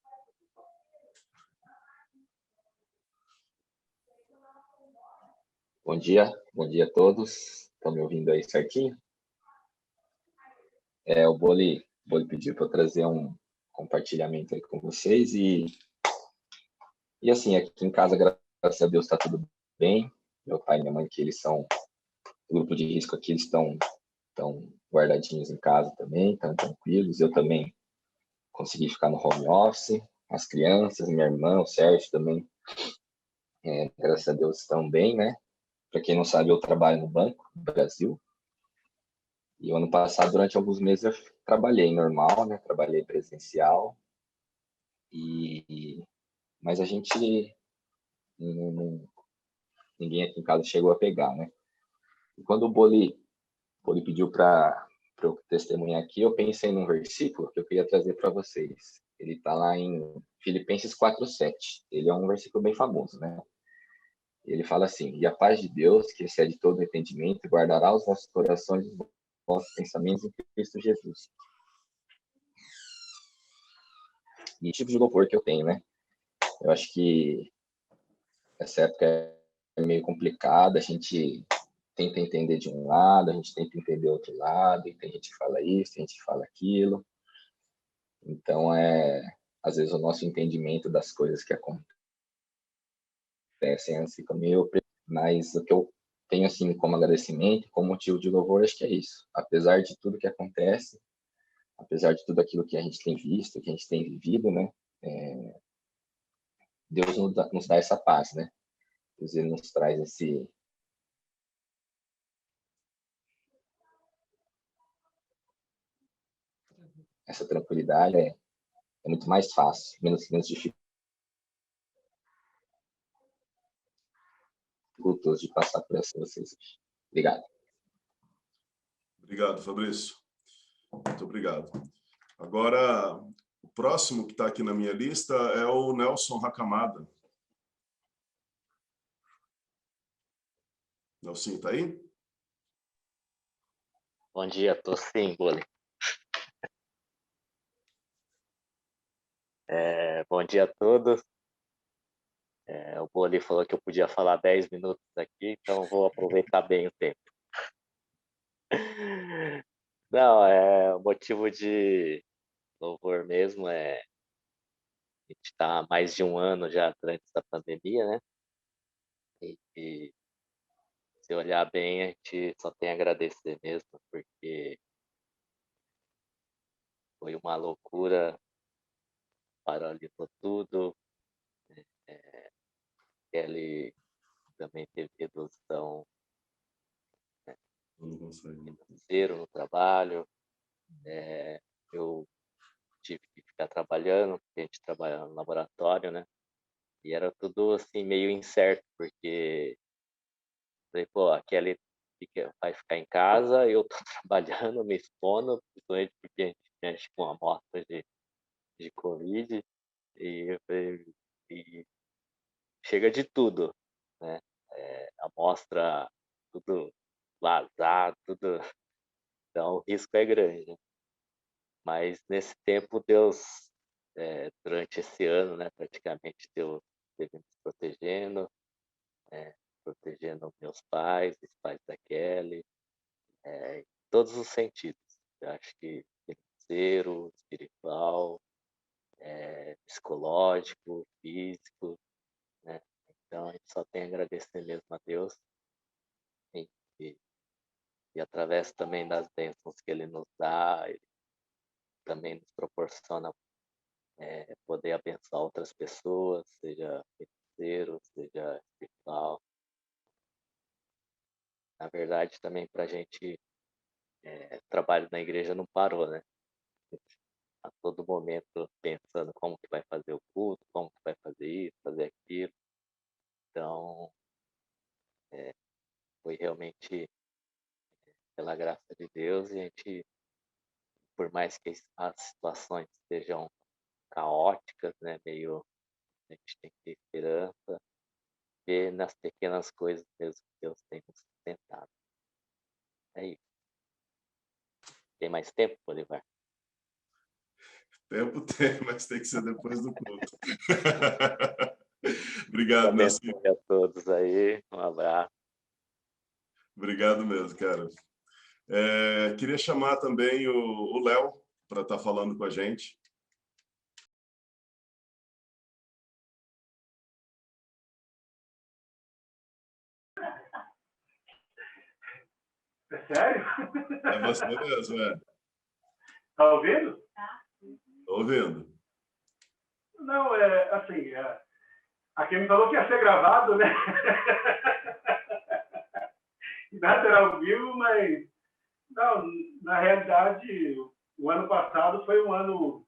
Bom dia a todos. Estão me ouvindo aí certinho? O Boli pediu para eu trazer um compartilhamento aí com vocês e assim, aqui em casa, graças a Deus, está tudo bem. Meu pai e minha mãe, que eles são do grupo de risco aqui, eles estão guardadinhos em casa também, estão tranquilos. Eu também consegui ficar no home office. As crianças, minha irmã, o Sérgio também, graças a Deus, estão bem, né? Para quem não sabe, eu trabalho no Banco do Brasil. E o ano passado, durante alguns meses, eu trabalhei normal, né? Trabalhei presencial. Mas a gente... ninguém aqui em casa chegou a pegar, né? E quando o Boli pediu para eu testemunhar aqui, eu pensei num versículo que eu queria trazer para vocês. Ele está lá em Filipenses 4:7. Ele é um versículo bem famoso, né? Ele fala assim: e a paz de Deus, que excede todo entendimento, guardará os nossos corações e os nossos pensamentos em Cristo Jesus. E o tipo de louvor que eu tenho, né? Eu acho que essa época meio complicado, a gente tenta entender de um lado, a gente tenta entender outro lado, e tem gente que fala isso, tem gente que fala aquilo. Então, às vezes o nosso entendimento das coisas que acontecem fica meio... Mas o que eu tenho, assim, como agradecimento, como motivo de louvor, acho que é isso. Apesar de tudo que acontece, apesar de tudo aquilo que a gente tem visto, que a gente tem vivido, né? Deus nos dá essa paz, né? Deus, ele nos traz essa tranquilidade. É muito mais fácil, menos dificultoso de passar por essa vocês. Obrigado. Obrigado, Fabrício. Muito obrigado. Agora, o próximo que está aqui na minha lista é o Nelson Racamada. Nelson, está aí? Bom dia, estou sim, Boli. Bom dia a todos. O Boli falou que eu podia falar 10 minutos aqui, então vou aproveitar bem o tempo. Não, o motivo de louvor mesmo a gente está há mais de um ano já durante essa pandemia, né? E se olhar bem, a gente só tem a agradecer mesmo, porque foi uma loucura, paralisou tudo. Ele também teve redução financeira no trabalho. Eu tive que ficar trabalhando, porque a gente trabalha no laboratório, né? E era tudo assim meio incerto, porque falei, pô, a Kelly vai ficar em casa, eu tô trabalhando, me expondo, principalmente porque a gente mexe com amostras de Covid, e eu falei, e chega de tudo, né? Amostra tudo vazar, tudo, então o risco é grande, né? Mas nesse tempo Deus, durante esse ano, né, praticamente Deus esteve nos protegendo, protegendo meus pais, os pais da Kelly, em todos os sentidos. Eu acho que financeiro, espiritual, psicológico, físico, né? Então a gente só tem a agradecer mesmo a Deus e, e através também das bênçãos que Ele nos dá, Ele também nos proporciona poder abençoar outras pessoas, seja financeiro, seja espiritual. Na verdade, também para a gente, trabalho na igreja não parou, né? A todo momento pensando como que vai fazer o culto, como que vai fazer isso, fazer aquilo. Então, foi realmente pela graça de Deus, e a gente, por mais que as situações sejam caóticas, né, meio, a gente tem que ter esperança, ver nas pequenas coisas mesmo que Deus tem nos sustentado. É isso. Tem mais tempo, Bolivar? Tempo tem, mas tem que ser depois do culto. Obrigado, Nelson. A todos aí, um abraço. Obrigado mesmo, cara. Queria chamar também o Léo para estar falando com a gente. É sério? É você mesmo, é? Tá ouvindo? Estou ouvindo. Não, assim, aqui me falou que ia ser gravado, né? Nada era ao vivo, mas não, na realidade, o ano passado foi um ano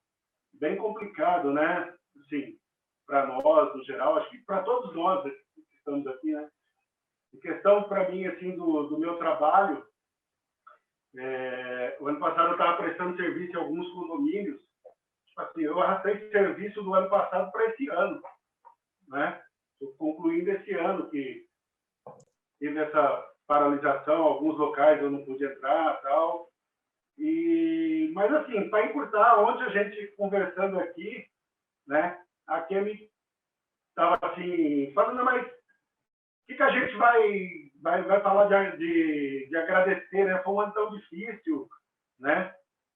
bem complicado, né? Assim, para nós, no geral, acho que para todos nós que estamos aqui, né? Em questão, para mim, assim, do meu trabalho, o ano passado eu estava prestando serviço em alguns condomínios. Tipo assim, eu arrastei serviço do ano passado para esse ano, né? Estou concluindo esse ano que teve essa paralisação, alguns locais eu não pude entrar, tal. Mas assim, para encurtar, ontem a gente conversando aqui, né? A Kemi estava assim falando, mas que a gente vai falar de agradecer, né? Foi um ano tão difícil, né?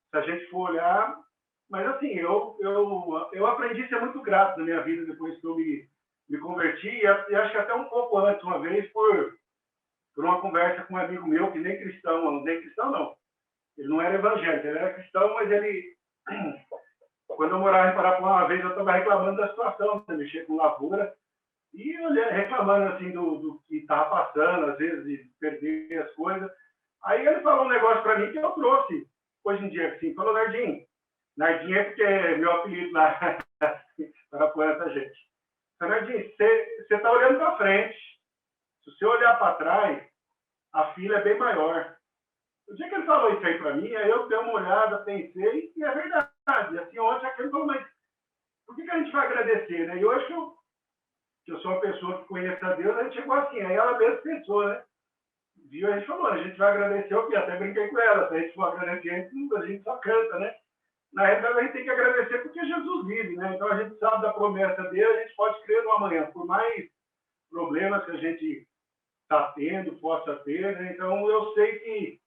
Se a gente for olhar, mas assim, eu aprendi a ser muito grato na minha vida depois que eu me converti, e acho que até um pouco antes, uma vez, por uma conversa com um amigo meu, que nem cristão não, ele não era evangélico, ele era cristão, mas ele, quando eu morava em Parapuã, uma vez eu estava reclamando da situação, de mexer com lavoura, e reclamando assim do que estava passando, às vezes, de perder as coisas. Aí ele falou um negócio para mim que eu trouxe hoje em dia, assim, falou: Nardinho é porque é meu apelido lá, para apoiar essa gente. Nardinho, você está olhando para frente. Se você olhar para trás, a fila é bem maior. O dia que ele falou isso aí para mim, aí eu dei uma olhada, pensei, e é verdade. E assim, ontem aquele falou: mas por que a gente vai agradecer, né? E hoje que eu sou uma pessoa que conhece a Deus, a gente chegou assim, aí ela mesma pensou, né? Viu? A gente falou: a gente vai agradecer o quê? Até brinquei com ela, se a gente for agradecer, a gente só canta, né? Na realidade, a gente tem que agradecer porque Jesus vive, né? Então, a gente sabe da promessa dele, a gente pode crer no amanhã, por mais problemas que a gente está tendo, possa ter, né? Então, eu sei que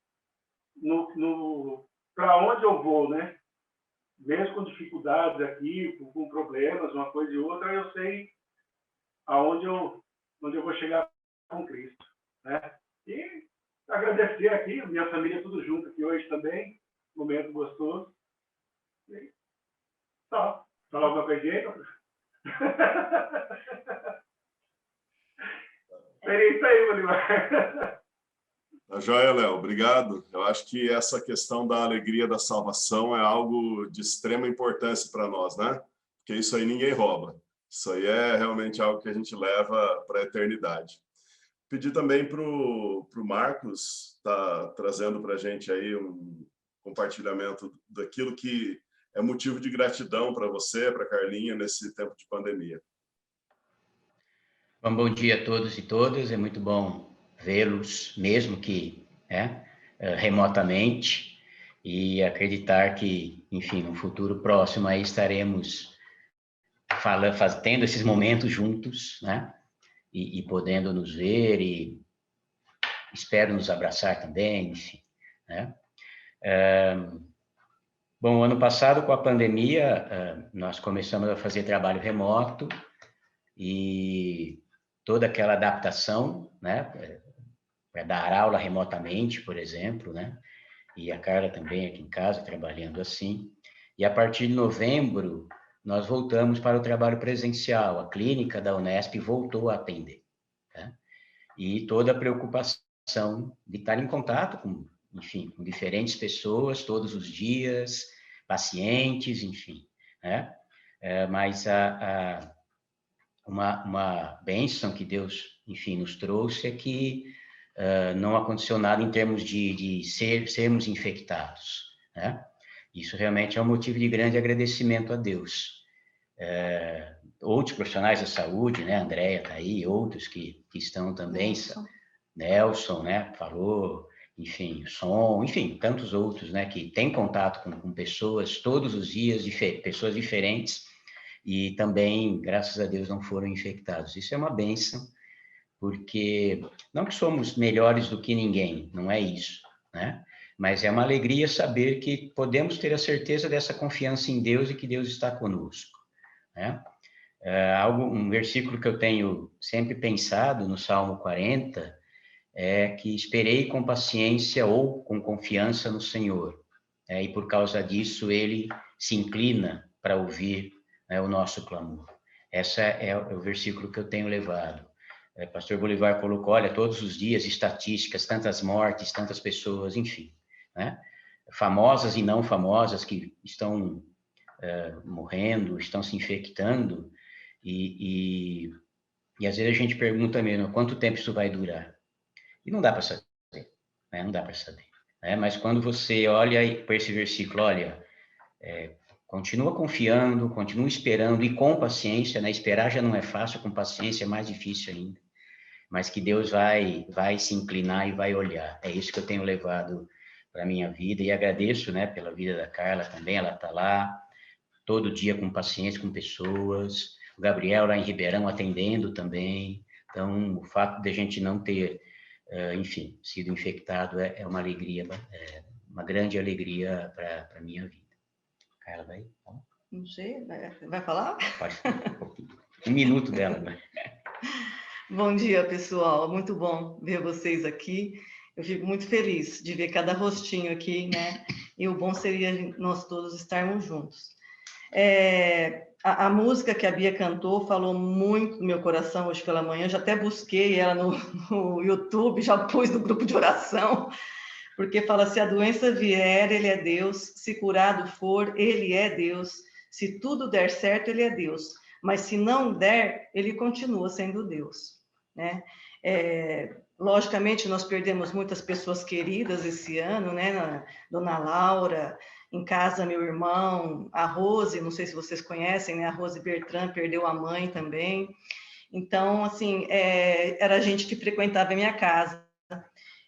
para onde eu vou, né? Mesmo com dificuldades aqui, com problemas, uma coisa e outra, eu sei onde eu vou chegar com Cristo, né? E agradecer aqui, minha família tudo junto aqui hoje também, momento gostoso. E só. Falar alguma coisa aí? É isso aí, Bolívar. Tá joia, Léo. Obrigado. Eu acho que essa questão da alegria da salvação é algo de extrema importância para nós, né? Porque isso aí ninguém rouba. Isso aí é realmente algo que a gente leva para a eternidade. Pedi também para o Marcos tá trazendo para a gente aí um compartilhamento daquilo que é motivo de gratidão para você, para a Carlinha, nesse tempo de pandemia. Bom dia a todos e todas. É muito bom vê-los, mesmo que remotamente, e acreditar que, enfim, no futuro próximo aí estaremos tendo esses momentos juntos, né? E podendo nos ver, e espero nos abraçar também, enfim, né? Bom, ano passado, com a pandemia, nós começamos a fazer trabalho remoto e toda aquela adaptação, né, para dar aula remotamente, por exemplo, né, e a Carla também aqui em casa trabalhando assim. E a partir de novembro, nós voltamos para o trabalho presencial. A clínica da Unesp voltou a atender, tá? E toda a preocupação de estar em contato com, enfim, com diferentes pessoas todos os dias, pacientes, enfim, né? Mas uma bênção que Deus, enfim, nos trouxe é que não aconteceu nada em termos de sermos infectados, né? Isso realmente é um motivo de grande agradecimento a Deus. Outros profissionais da saúde, né? A Andréia está aí, outros que estão também, Nelson, né? Falou, enfim, Som, enfim, tantos outros, né? Que têm contato com pessoas todos os dias, pessoas diferentes, e também, graças a Deus, não foram infectados. Isso é uma bênção, porque não que somos melhores do que ninguém, não é isso, né? Mas é uma alegria saber que podemos ter a certeza dessa confiança em Deus e que Deus está conosco, né? Um versículo que eu tenho sempre pensado no Salmo 40 é que esperei com paciência ou com confiança no Senhor, e por causa disso ele se inclina para ouvir, né, o nosso clamor. Esse é o versículo que eu tenho levado. Pastor Bolívar colocou, olha, todos os dias estatísticas, tantas mortes, tantas pessoas, enfim, né? Famosas e não famosas que estão morrendo, estão se infectando, e às vezes a gente pergunta mesmo, quanto tempo isso vai durar? E não dá para saber, né? Não dá para saber, né? Mas quando você olha para esse versículo, olha, continua confiando, continua esperando e com paciência, né? Esperar já não é fácil, com paciência é mais difícil ainda, mas que Deus vai se inclinar e vai olhar. É isso que eu tenho levado para a minha vida, e agradeço, né, pela vida da Carla também. Ela está lá todo dia com paciência com pessoas, o Gabriel lá em Ribeirão atendendo também, Então, o fato de a gente não ter, enfim, sido infectado é uma alegria, uma grande alegria para a minha vida. Carla, vai falar? Não sei, vai falar? Pode falar um pouquinho. Um minuto dela, né? Bom dia, pessoal. Muito bom ver vocês aqui. Eu fico muito feliz de ver cada rostinho aqui, né? E o bom seria nós todos estarmos juntos. A música que a Bia cantou falou muito no meu coração hoje pela manhã. Já até busquei ela no YouTube, já pus no grupo de oração, porque fala: se a doença vier, ele é Deus. Se curado for, ele é Deus. Se tudo der certo, ele é Deus. Mas se não der, ele continua sendo Deus, né? Logicamente, nós perdemos muitas pessoas queridas esse ano, né? Dona Laura, em casa, meu irmão, a Rose, não sei se vocês conhecem, né? A Rose Bertrand perdeu a mãe também. Então, assim, era gente que frequentava a minha casa.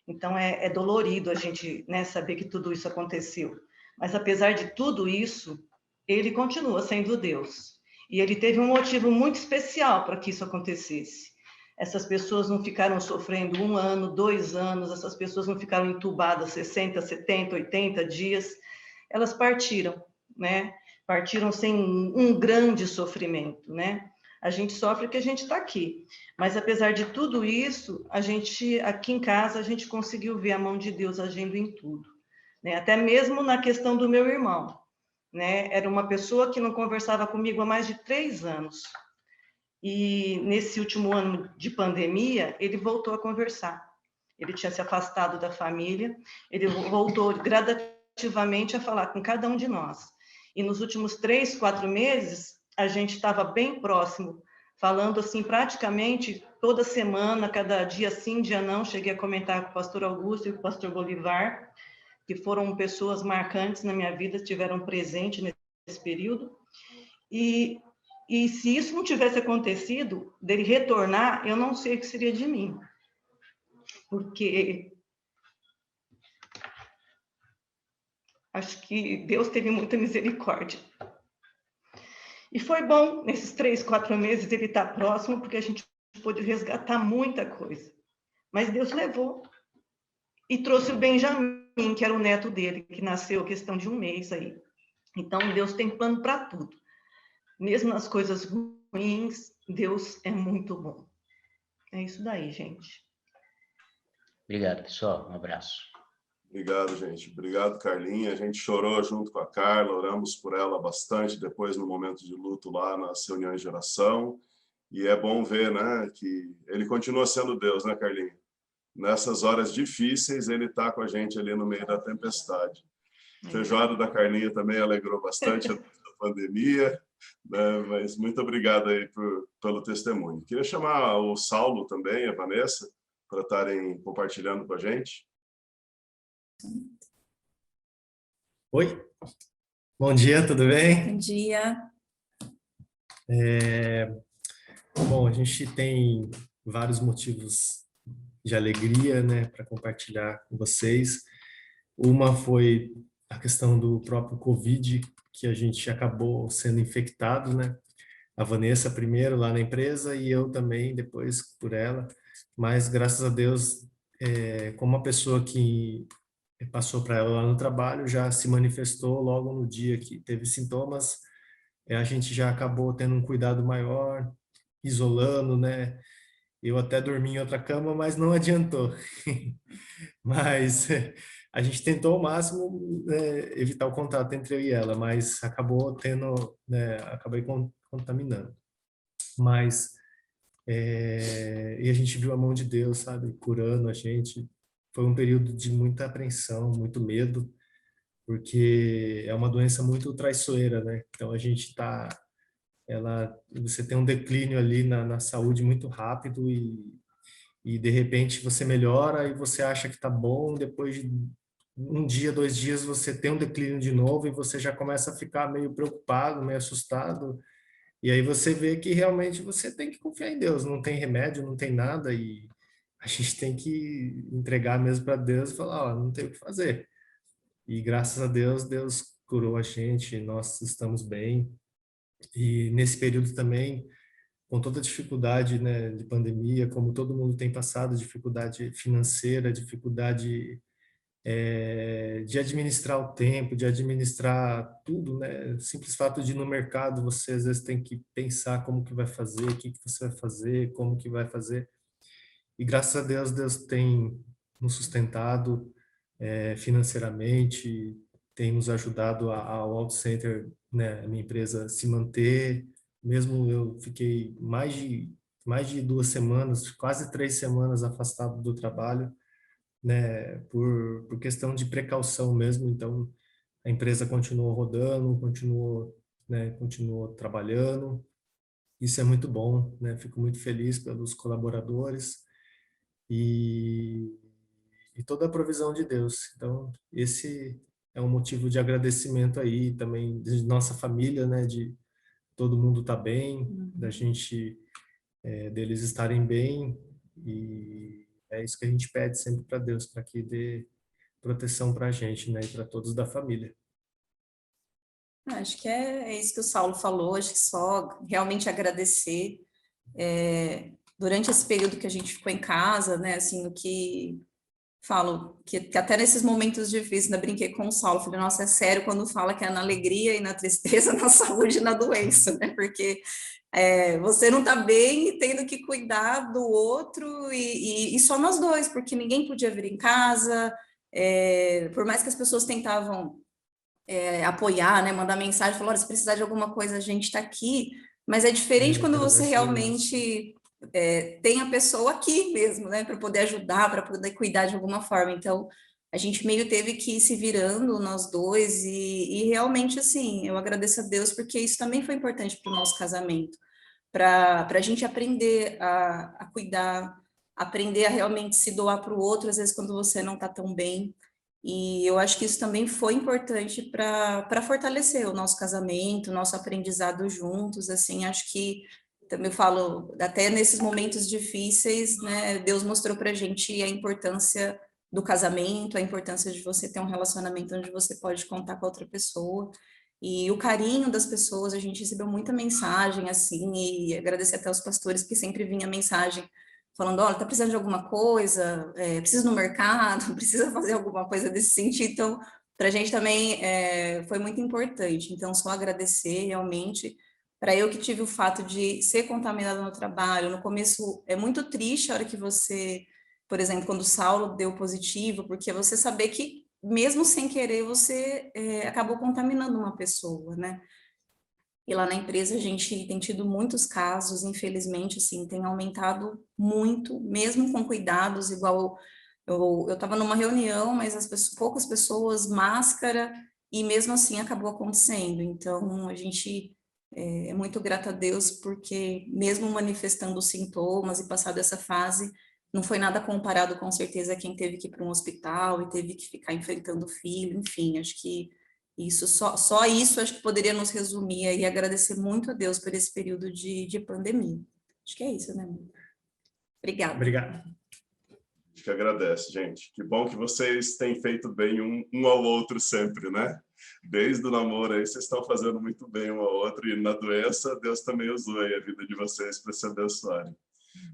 Então, é dolorido a gente, né, saber que tudo isso aconteceu. Mas, apesar de tudo isso, ele continua sendo Deus. E ele teve um motivo muito especial para que isso acontecesse. Essas pessoas não ficaram sofrendo 1 ano, 2 anos, essas pessoas não ficaram entubadas 60, 70, 80 dias. Elas partiram, né? Partiram sem um grande sofrimento, né? A gente sofre que a gente está aqui. Mas, apesar de tudo isso, a gente, aqui em casa, a gente conseguiu ver a mão de Deus agindo em tudo, né? Até mesmo na questão do meu irmão, né? Era uma pessoa que não conversava comigo há mais de 3 anos. E nesse último ano de pandemia, ele voltou a conversar. Ele tinha se afastado da família, ele voltou gradativamente a falar com cada um de nós. E nos últimos 3, 4 meses, a gente estava bem próximo, falando assim praticamente toda semana, cada dia sim, dia não. Cheguei a comentar com o pastor Augusto e com o pastor Bolivar, que foram pessoas marcantes na minha vida, estiveram presentes nesse período. E se isso não tivesse acontecido, dele retornar, eu não sei o que seria de mim. Porque acho que Deus teve muita misericórdia. E foi bom, nesses 3, 4 meses, ele estar próximo, porque a gente pôde resgatar muita coisa. Mas Deus levou. E trouxe o Benjamin, que era o neto dele, que nasceu a questão de 1 mês aí. Então, Deus tem plano para tudo. Mesmo nas coisas ruins, Deus é muito bom. É isso daí, gente. Obrigado, pessoal. Um abraço. Obrigado, gente. Obrigado, Carlinha. A gente chorou junto com a Carla, oramos por ela bastante depois no momento de luto lá nas reuniões de oração. E é bom ver, né, que ele continua sendo Deus, né, Carlinha? Nessas horas difíceis, ele está com a gente ali no meio da tempestade. A feijoada da Carlinha também alegrou bastante a pandemia, né? Mas muito obrigado aí pelo testemunho. Queria chamar o Saulo também, a Vanessa, para estarem compartilhando com a gente. Oi, bom dia, tudo bem? Bom dia. Bom, a gente tem vários motivos de alegria, né, para compartilhar com vocês. Uma foi a questão do próprio Covid, que a gente acabou sendo infectado, né? A Vanessa primeiro lá na empresa e eu também depois por ela. Mas graças a Deus, como uma pessoa que passou para ela lá no trabalho, já se manifestou logo no dia que teve sintomas. A gente já acabou tendo um cuidado maior, isolando, né? Eu até dormi em outra cama, mas não adiantou. Mas a gente tentou ao máximo, né, evitar o contato entre eu e ela, mas acabou tendo, né, acabei contaminando. Mas e a gente viu a mão de Deus, sabe, curando a gente. Foi um período de muita apreensão, muito medo, porque é uma doença muito traiçoeira, né? Então a gente você tem um declínio ali na saúde muito rápido e de repente você melhora e você acha que tá bom, depois de 1 dia, 2 dias você tem um declínio de novo e você já começa a ficar meio preocupado, meio assustado, e aí você vê que realmente você tem que confiar em Deus, não tem remédio, não tem nada, e a gente tem que entregar mesmo para Deus e falar, ó, não tem o que fazer. E graças a Deus, Deus curou a gente, nós estamos bem. E nesse período também, com toda a dificuldade, né, de pandemia, como todo mundo tem passado, dificuldade financeira, dificuldade de administrar o tempo, de administrar tudo, né? O simples fato de ir no mercado, você às vezes tem que pensar como que vai fazer, o que que você vai fazer, como que vai fazer. E graças a Deus, Deus tem nos sustentado financeiramente, tem nos ajudado ao Auto Center, né, a minha empresa, se manter. Mesmo eu fiquei mais de 2 semanas, quase 3 semanas afastado do trabalho, né, por questão de precaução mesmo. Então, a empresa continuou rodando, continuou trabalhando. Isso é muito bom, né? Fico muito feliz pelos colaboradores e toda a provisão de Deus. Então, esse é um motivo de agradecimento aí também de nossa família, né? De todo mundo estar bem, da gente, deles estarem bem, e é isso que a gente pede sempre para Deus, para que dê proteção para a gente, né? E para todos da família. Acho que é isso que o Saulo falou, acho que só realmente agradecer durante esse período que a gente ficou em casa, né, assim, no que falo, que até nesses momentos difíceis, ainda brinquei com o Saulo, falei, nossa, é sério quando fala que é na alegria e na tristeza, na saúde e na doença, né, porque você não tá bem e tendo que cuidar do outro, e só nós dois, porque ninguém podia vir em casa, por mais que as pessoas tentavam apoiar, né, mandar mensagem, falar, olha, se precisar de alguma coisa, a gente está aqui, mas é diferente quando você realmente tem a pessoa aqui mesmo, né, para poder ajudar, para poder cuidar de alguma forma. Então, a gente meio teve que ir se virando, nós dois, e realmente, assim, eu agradeço a Deus, porque isso também foi importante para o nosso casamento, para a gente aprender a cuidar, aprender a realmente se doar para o outro, às vezes quando você não está tão bem. E eu acho que isso também foi importante para fortalecer o nosso casamento, o nosso aprendizado juntos, assim, acho que, também eu falo, até nesses momentos difíceis, né, Deus mostrou para a gente a importância do casamento, a importância de você ter um relacionamento onde você pode contar com a outra pessoa, e o carinho das pessoas, a gente recebeu muita mensagem, assim, e agradecer até aos pastores, que sempre vinha mensagem, falando, olha, tá precisando de alguma coisa, precisa ir no mercado, precisa fazer alguma coisa desse sentido. Então, para a gente também foi muito importante. Então, só agradecer realmente. Para eu que tive o fato de ser contaminada no trabalho, no começo é muito triste a hora que você, por exemplo, quando o Saulo deu positivo, porque você saber que, mesmo sem querer, você acabou contaminando uma pessoa, né? E lá na empresa a gente tem tido muitos casos, infelizmente, assim, tem aumentado muito, mesmo com cuidados, igual eu estava numa reunião, mas poucas pessoas, máscara, e mesmo assim acabou acontecendo. Então, a gente é muito grata a Deus, porque mesmo manifestando sintomas e passado essa fase, não foi nada comparado, com certeza, a quem teve que ir para um hospital e teve que ficar enfrentando o filho, enfim, acho que isso, só isso acho que poderia nos resumir e agradecer muito a Deus por esse período de pandemia. Acho que é isso, né? Obrigada. Obrigado. Que agradece, gente. Que bom que vocês têm feito bem um ao outro sempre, né? Desde o namoro aí, vocês estão fazendo muito bem um ao outro, e na doença, Deus também usou aí a vida de vocês para se abençoarem.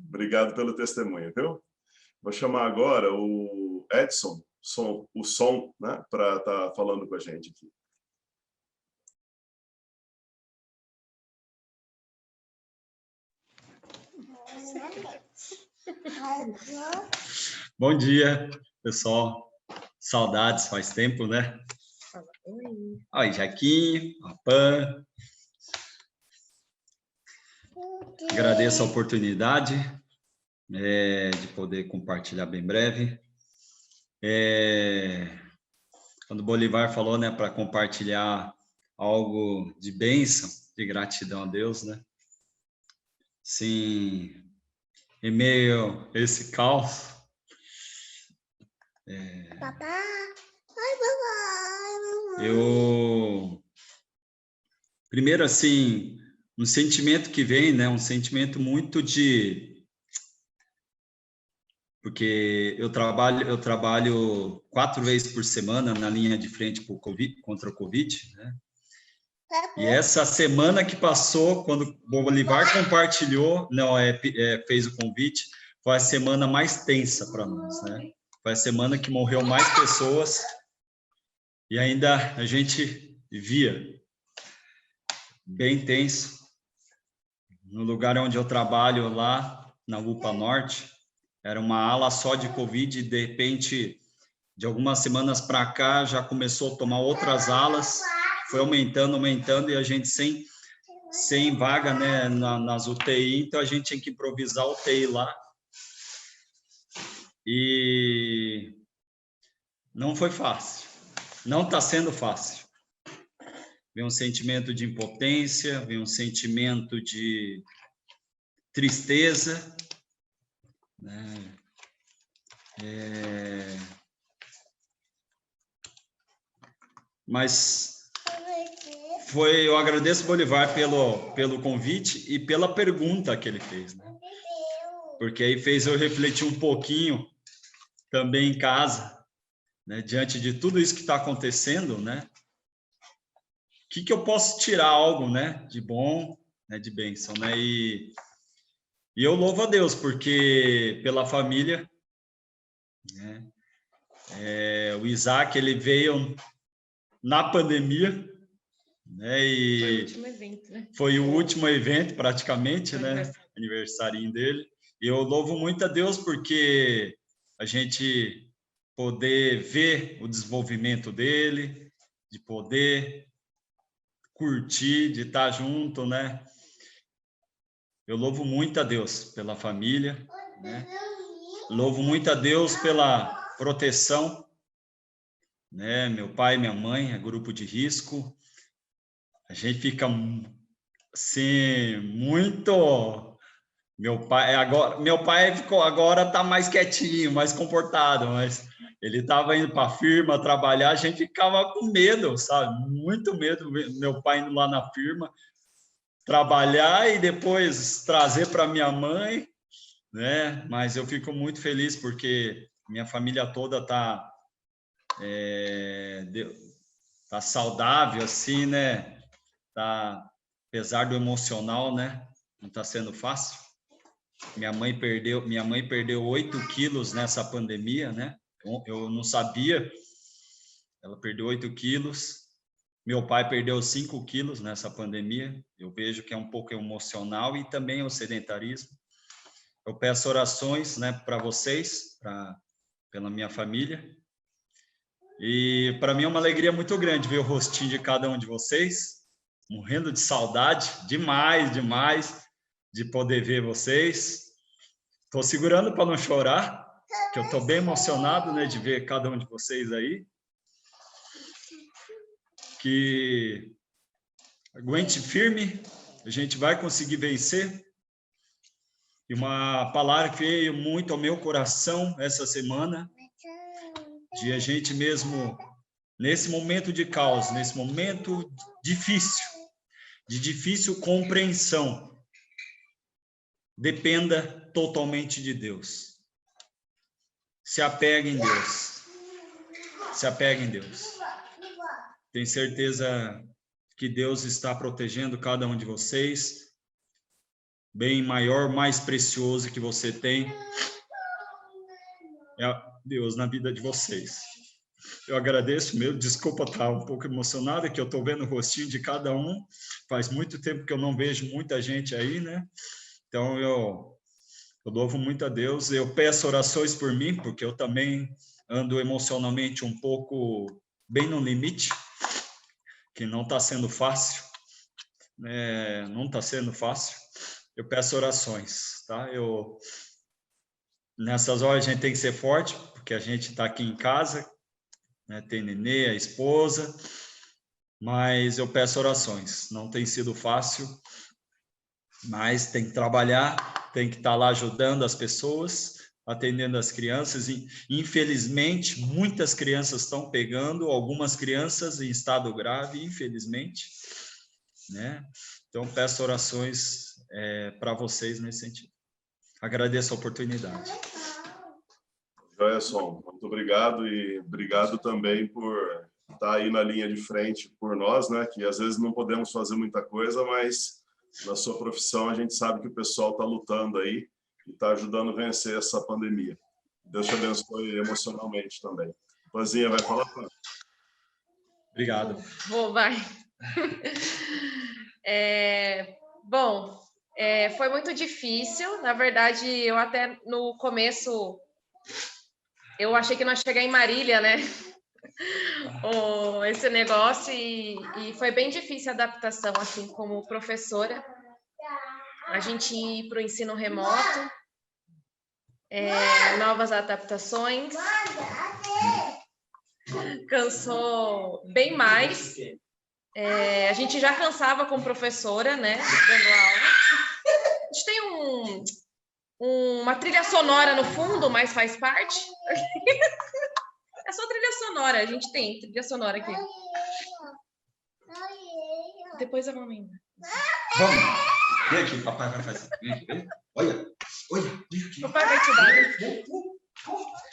Obrigado pelo testemunho, viu? Vou chamar agora o Edson, o som, né, para estar falando com a gente aqui. Bom dia, pessoal. Saudades, faz tempo, né? Oi, Jaquim, a Pan. Agradeço a oportunidade de poder compartilhar bem breve. Quando o Bolivar falou, né, para compartilhar algo de bênção, de gratidão a Deus, né? Sim, em meio a esse caos, primeiro, assim, um sentimento que vem, né, um sentimento muito porque eu trabalho 4 vezes por semana na linha de frente contra o Covid, né? E essa semana que passou, quando o Bolivar compartilhou, fez o convite, foi a semana mais tensa para nós, né? Foi a semana que morreu mais pessoas e ainda a gente via bem tenso. No lugar onde eu trabalho, lá na UPA Norte, era uma ala só de Covid e, de repente, de algumas semanas para cá, já começou a tomar outras alas, foi aumentando, e a gente sem vaga, né, nas UTI, então a gente tinha que improvisar a UTI lá. E não foi fácil, não está sendo fácil. Vem um sentimento de impotência, vem um sentimento de tristeza, né? Mas eu agradeço o Bolivar pelo convite e pela pergunta que ele fez, né? Porque aí fez eu refletir um pouquinho também em casa, né? Diante de tudo isso que está acontecendo, né? O que eu posso tirar algo, né? De bom, né? De bênção, né? E eu louvo a Deus porque pela família, né? O Isaac, ele veio na pandemia, né? E foi o último evento, né? Foi o último evento, praticamente, né? Aniversarinho dele. E eu louvo muito a Deus porque a gente poder ver o desenvolvimento dele, de poder curtir, de estar junto, né? Eu louvo muito a Deus pela família, né? Louvo muito a Deus pela proteção, né? Meu pai e minha mãe é grupo de risco. A gente fica assim muito. Meu pai agora tá mais quietinho, mais comportado, mas ele estava indo para a firma trabalhar, a gente ficava com medo, sabe? Muito medo, meu pai indo lá na firma trabalhar e depois trazer para minha mãe, né? Mas eu fico muito feliz porque minha família toda tá saudável, assim, né? Tá, apesar do emocional, né? Não está sendo fácil. Minha mãe perdeu 8 quilos nessa pandemia, né? Eu não sabia. Ela perdeu 8 quilos. Meu pai perdeu 5 quilos nessa pandemia. Eu vejo que é um pouco emocional e também o sedentarismo. Eu peço orações, né, para vocês, pela minha família. E para mim é uma alegria muito grande ver o rostinho de cada um de vocês. Morrendo de saudade, demais de poder ver vocês. Estou segurando para não chorar, que eu estou bem emocionado, né, de ver cada um de vocês aí. Que aguente firme, a gente vai conseguir vencer. E uma palavra que veio muito ao meu coração essa semana, de a gente mesmo, nesse momento de caos, nesse momento difícil, de difícil compreensão, dependa totalmente de Deus. Se apegue em Deus. Se apegue em Deus. Tenho certeza que Deus está protegendo cada um de vocês. Bem maior, mais precioso que você tem é Deus na vida de vocês. Eu agradeço mesmo, desculpa estar um pouco emocionada, que eu estou vendo o rostinho de cada um. Faz muito tempo que eu não vejo muita gente aí, né? Então, eu louvo muito a Deus. Eu peço orações por mim, porque eu também ando emocionalmente um pouco bem no limite, que não está sendo fácil, né? Não está sendo fácil. Eu peço orações, tá? Nessas horas a gente tem que ser forte, porque a gente está aqui em casa, né? Tem nenê, a esposa, mas eu peço orações. Não tem sido fácil, mas tem que trabalhar, tem que estar lá ajudando as pessoas, atendendo as crianças. E, infelizmente, muitas crianças estão pegando, algumas crianças em estado grave, infelizmente, né? Então, peço orações para vocês nesse sentido. Agradeço a oportunidade. Joelson, muito obrigado e obrigado também por tá aí na linha de frente por nós, né? Que às vezes não podemos fazer muita coisa, mas na sua profissão a gente sabe que o pessoal está lutando aí e está ajudando a vencer essa pandemia. Deus te abençoe emocionalmente também. Panzinha, vai falar? Obrigado. Vai. Bom, foi muito difícil. Na verdade, eu até no começo, eu achei que não ia chegar em Marília, né? Esse negócio, e foi bem difícil a adaptação, assim, como professora. A gente ir para o ensino remoto, novas adaptações. Cansou bem mais. A gente já cansava como professora, né, dando aula. A gente tem uma trilha sonora no fundo, mas faz parte. É só trilha sonora, a gente tem trilha sonora aqui. Depois a mamãe. Vamos. Vem aqui, papai vai fazer. Vem aqui, vem. Olha. Vem aqui. Papai vai te dar.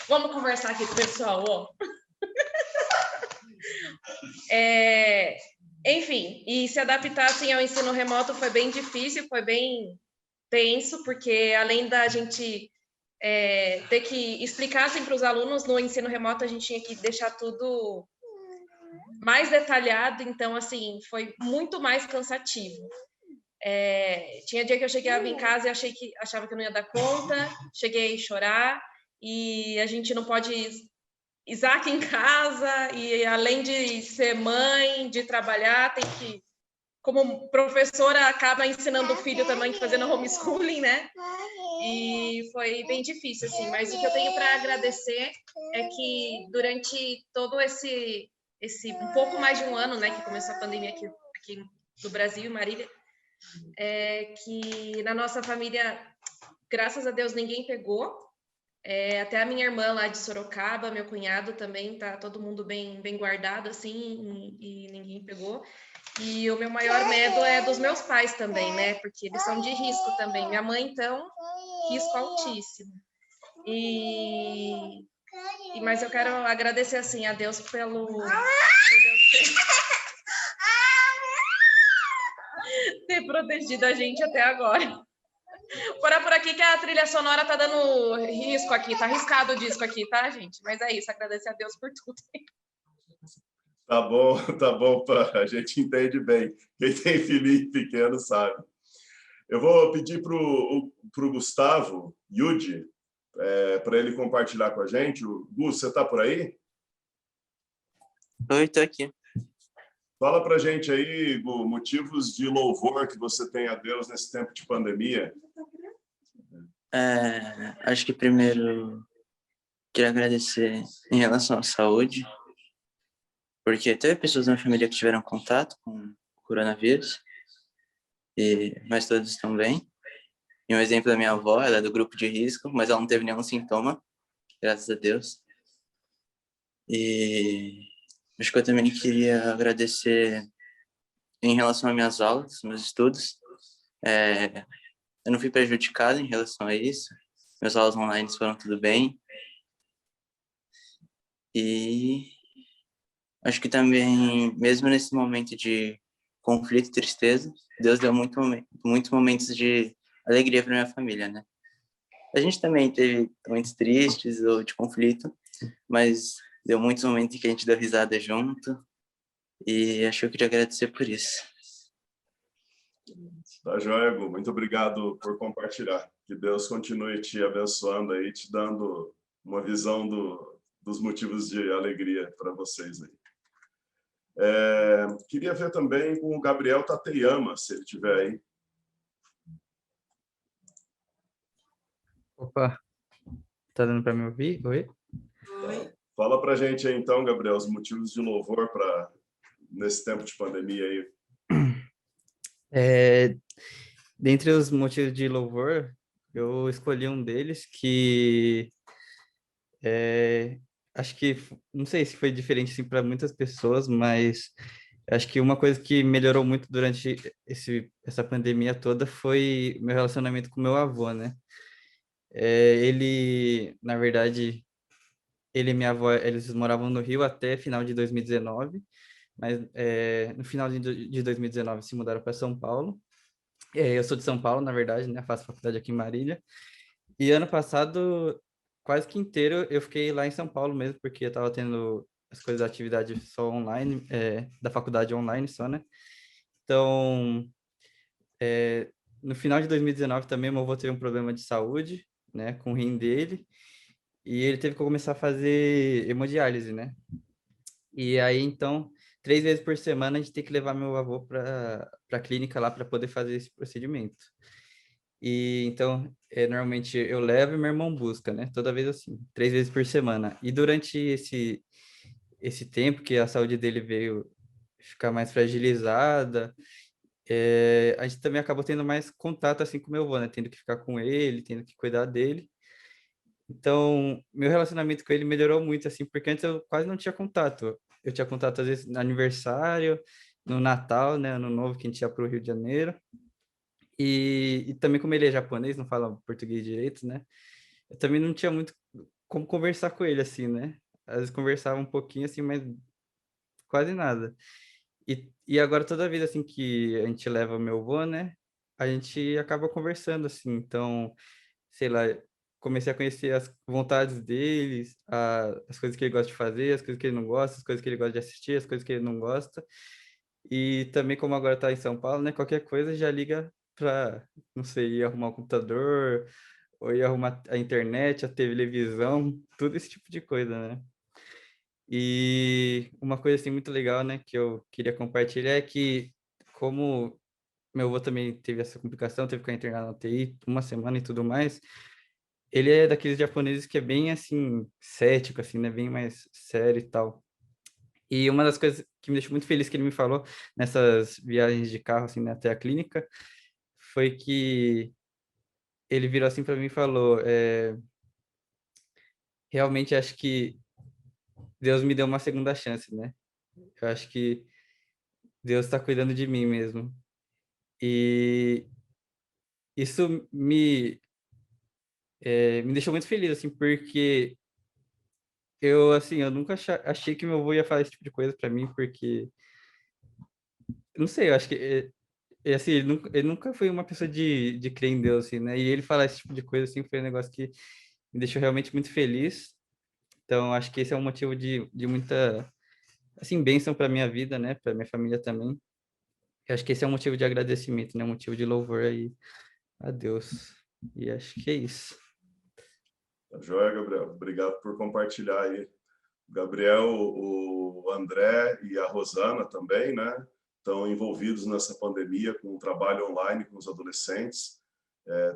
Vamos conversar aqui com o pessoal, ó. Enfim, e se adaptar assim, ao ensino remoto foi bem difícil, foi bem tenso, porque além da gente ter que explicar assim, para os alunos, no ensino remoto a gente tinha que deixar tudo mais detalhado, então assim, foi muito mais cansativo. Tinha dia que eu chegava em casa e achava que eu não ia dar conta, cheguei a chorar, e a gente não pode... Isaac em casa, e além de ser mãe, de trabalhar, tem que, como professora, acaba ensinando o filho também, fazendo homeschooling, né? E foi bem difícil, assim, mas o que eu tenho para agradecer é que durante todo esse um pouco mais de um ano, né, que começou a pandemia aqui no Brasil, em Marília, que na nossa família, graças a Deus, ninguém pegou. Até a minha irmã lá de Sorocaba, meu cunhado também, tá todo mundo bem guardado, assim, e ninguém pegou. E o meu maior medo é dos meus pais também, né? Porque eles são de risco também. Minha mãe, então, risco altíssimo. Mas eu quero agradecer, assim, a Deus por ter protegido a gente até agora. Parar por aqui que a trilha sonora tá dando risco aqui, tá arriscado o disco aqui, tá, gente? Mas é isso, agradecer a Deus por tudo. Tá bom, a gente entende bem. Quem tem filhinho pequeno sabe. Eu vou pedir para o Gustavo Yudi, para ele compartilhar com a gente. O Gus, você está por aí? Oi, estou aqui. Fala para a gente aí, Gu, motivos de louvor que você tem a Deus nesse tempo de pandemia. Acho que primeiro queria agradecer em relação à saúde, porque teve pessoas na família que tiveram contato com o coronavírus, mas todos estão bem. E um exemplo da minha avó, ela é do grupo de risco, mas ela não teve nenhum sintoma, graças a Deus. E acho que eu também queria agradecer em relação às minhas aulas, meus estudos. Eu não fui prejudicado em relação a isso. Meus aulas online foram tudo bem. E acho que também, mesmo nesse momento de conflito e tristeza, Deus deu muitos momentos de alegria para minha família, né? A gente também teve momentos tristes ou de conflito, mas deu muitos momentos em que a gente deu risada junto. E acho que eu queria agradecer por isso. Tá joia, Gu. Muito obrigado por compartilhar. Que Deus continue te abençoando aí, te dando uma visão dos motivos de alegria para vocês aí. Queria ver também com o Gabriel Tateyama, se ele estiver aí. Opa, tá dando para me ouvir? Oi? Oi. Fala para a gente aí, então, Gabriel, os motivos de louvor nesse tempo de pandemia aí. Dentre os motivos de louvor, eu escolhi um deles que acho que, não sei se foi diferente assim, para muitas pessoas, mas acho que uma coisa que melhorou muito durante essa pandemia toda foi meu relacionamento com meu avô, né? Ele, na verdade, ele e minha avó, eles moravam no Rio até final de 2019, mas no final de 2019 se mudaram para São Paulo. Eu sou de São Paulo, na verdade, né? Faço faculdade aqui em Marília. E ano passado, quase que inteiro, eu fiquei lá em São Paulo mesmo, porque eu estava tendo as coisas da atividade só online, da faculdade online só, né? Então, no final de 2019 também, meu avô teve um problema de saúde, né? Com o rim dele. E ele teve que começar a fazer hemodiálise, né? E aí, então, 3 vezes por semana a gente tem que levar meu avô para a clínica lá para poder fazer esse procedimento. E então, normalmente eu levo e meu irmão busca, né? Toda vez assim, 3 vezes por semana. E durante esse tempo que a saúde dele veio ficar mais fragilizada, a gente também acabou tendo mais contato assim com meu avô, né? Tendo que ficar com ele, tendo que cuidar dele. Então, meu relacionamento com ele melhorou muito, assim, porque antes eu quase não tinha contato. Eu tinha contato, às vezes, no aniversário, no Natal, né? Ano Novo, que a gente ia para o Rio de Janeiro. E também, como ele é japonês, não fala português direito, né? Eu também não tinha muito como conversar com ele, assim, né? Às vezes conversava um pouquinho, assim, mas quase nada. E agora, toda vez, assim, que a gente leva o meu avô, né? A gente acaba conversando, assim. Então, sei lá, comecei a conhecer as vontades deles, as coisas que ele gosta de fazer, as coisas que ele não gosta, as coisas que ele gosta de assistir, as coisas que ele não gosta. E também, como agora tá em São Paulo, né? Qualquer coisa já liga para, não sei, ir arrumar o computador, ou ir arrumar a internet, a televisão, tudo esse tipo de coisa, né? E uma coisa assim muito legal, né, que eu queria compartilhar é que, como meu avô também teve essa complicação, teve que ficar internado na UTI uma semana e tudo mais, ele é daqueles japoneses que é bem, assim, cético, assim, né, bem mais sério e tal. E uma das coisas que me deixou muito feliz que ele me falou nessas viagens de carro, assim, né, até a clínica, foi que ele virou assim para mim e falou, realmente acho que Deus me deu uma segunda chance, né? Eu acho que Deus está cuidando de mim mesmo. E isso me deixou muito feliz, assim, porque eu, assim, eu nunca achei que meu avô ia falar esse tipo de coisa para mim, porque, não sei, eu acho que, assim, ele nunca foi uma pessoa de crer em Deus, assim, né? E ele falar esse tipo de coisa, assim, foi um negócio que me deixou realmente muito feliz. Então, acho que esse é um motivo de muita, assim, bênção para minha vida, né? Para minha família também. Eu acho que esse é um motivo de agradecimento, né? Um motivo de louvor aí a Deus. E acho que é isso. Tá joia, Gabriel. Obrigado por compartilhar aí. O Gabriel, o André e a Rosana também, né? Estão envolvidos nessa pandemia com o trabalho online com os adolescentes.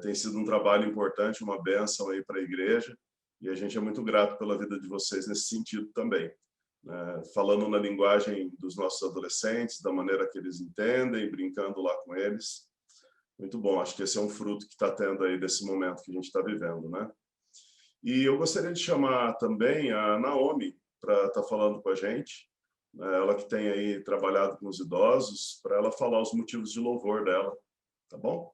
Tem sido um trabalho importante, uma bênção aí para a igreja. E a gente é muito grato pela vida de vocês nesse sentido também. Falando na linguagem dos nossos adolescentes, da maneira que eles entendem, brincando lá com eles. Muito bom, acho que esse é um fruto que está tendo aí desse momento que a gente está vivendo, né? E eu gostaria de chamar também a Naomi para estar falando com a gente, né? Ela que tem aí trabalhado com os idosos, para ela falar os motivos de louvor dela, tá bom?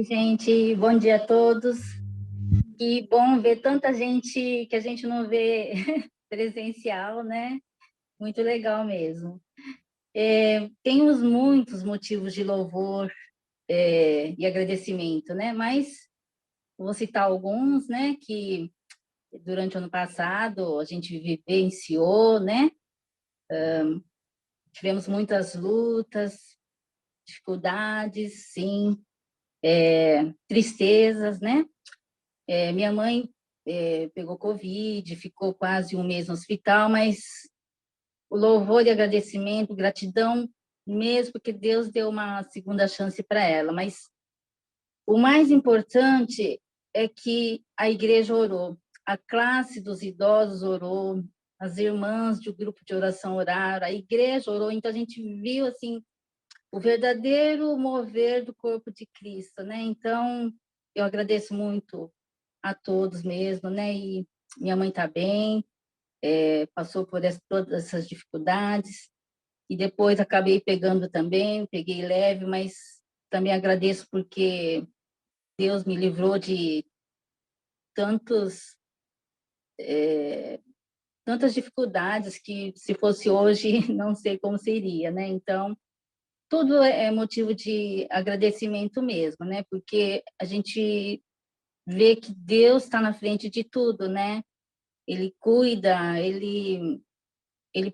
Gente, bom dia a todos. Que bom ver tanta gente que a gente não vê presencial, né? Muito legal mesmo. Temos muitos motivos de louvor e agradecimento, né? Mas vou citar alguns, né? Que durante o ano passado a gente vivenciou, né? Tivemos muitas lutas, dificuldades, sim, tristezas, né? Minha mãe pegou Covid, ficou quase um mês no hospital, mas o louvor e agradecimento, gratidão mesmo, porque Deus deu uma segunda chance para ela. Mas o mais importante é que a igreja orou, a classe dos idosos orou, as irmãs do grupo de oração oraram, a igreja orou, então a gente viu assim o verdadeiro mover do corpo de Cristo, né? Então eu agradeço muito a todos mesmo, né? E minha mãe está bem, passou por todas essas dificuldades, e depois acabei pegando também, peguei leve, mas também agradeço porque Deus me livrou de tantas dificuldades que, se fosse hoje, não sei como seria, né? Então, tudo é motivo de agradecimento mesmo, né? Porque a gente vê que Deus está na frente de tudo, né? Ele cuida, ele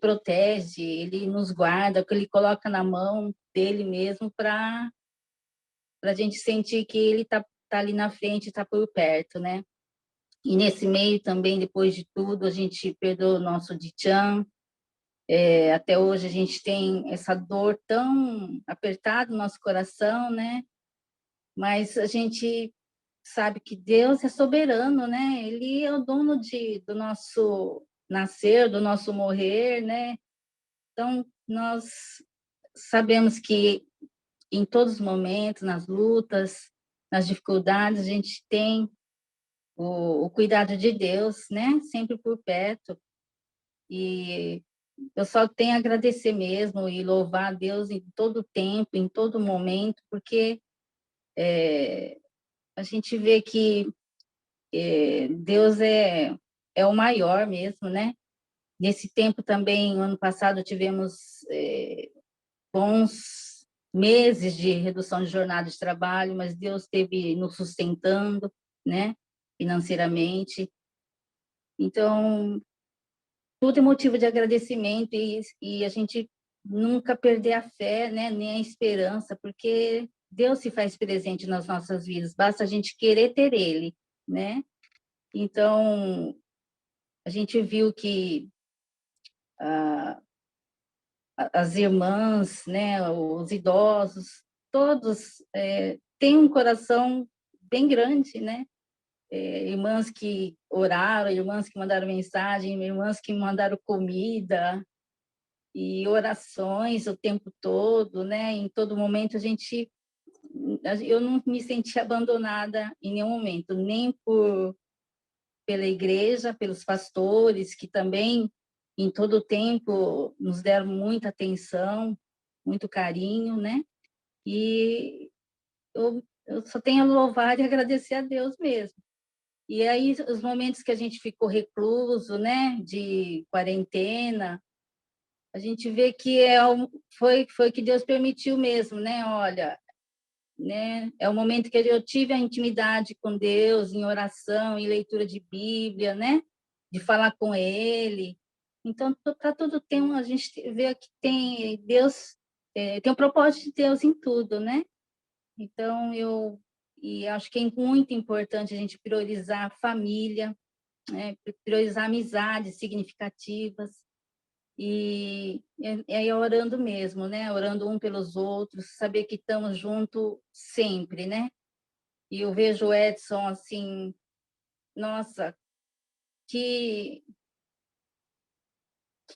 protege, ele nos guarda, ele coloca na mão dele mesmo para a gente sentir que ele tá ali na frente, está por perto, né? E nesse meio também, depois de tudo, a gente perdoou o nosso Dichan. Até hoje a gente tem essa dor tão apertada no nosso coração, né? Mas a gente sabe que Deus é soberano, né? Ele é o dono do nosso nascer, do nosso morrer, né? Então, nós sabemos que em todos os momentos, nas lutas, nas dificuldades, a gente tem o cuidado de Deus, né? Sempre por perto. E eu só tenho a agradecer mesmo e louvar a Deus em todo tempo, em todo momento, porque a gente vê que Deus é o maior mesmo, né? Nesse tempo também, ano passado, tivemos bons meses de redução de jornada de trabalho, mas Deus esteve nos sustentando, né? Financeiramente. Então, tudo é motivo de agradecimento e a gente nunca perder a fé, né? Nem a esperança, porque Deus se faz presente nas nossas vidas, basta a gente querer ter Ele, né? Então, a gente viu que as irmãs, né, os idosos, todos têm um coração bem grande, né? Irmãs que oraram, irmãs que mandaram mensagem, irmãs que mandaram comida e orações o tempo todo, né? Em todo momento eu não me senti abandonada em nenhum momento, nem pela igreja, pelos pastores, que também em todo o tempo nos deram muita atenção, muito carinho, né? E eu só tenho a louvar e agradecer a Deus mesmo. E aí, os momentos que a gente ficou recluso, né, de quarentena, a gente vê que foi que Deus permitiu mesmo, né? Olha, né? É o momento que eu tive a intimidade com Deus, em oração, em leitura de Bíblia, né? De falar com Ele. Então, para tudo a gente vê que tem Deus, tem o propósito de Deus em tudo, né? Então, e acho que é muito importante a gente priorizar a família, né? Priorizar amizades significativas, e aí orando mesmo, né? Orando um pelos outros, saber que estamos juntos sempre, né? E eu vejo o Edson assim, nossa, que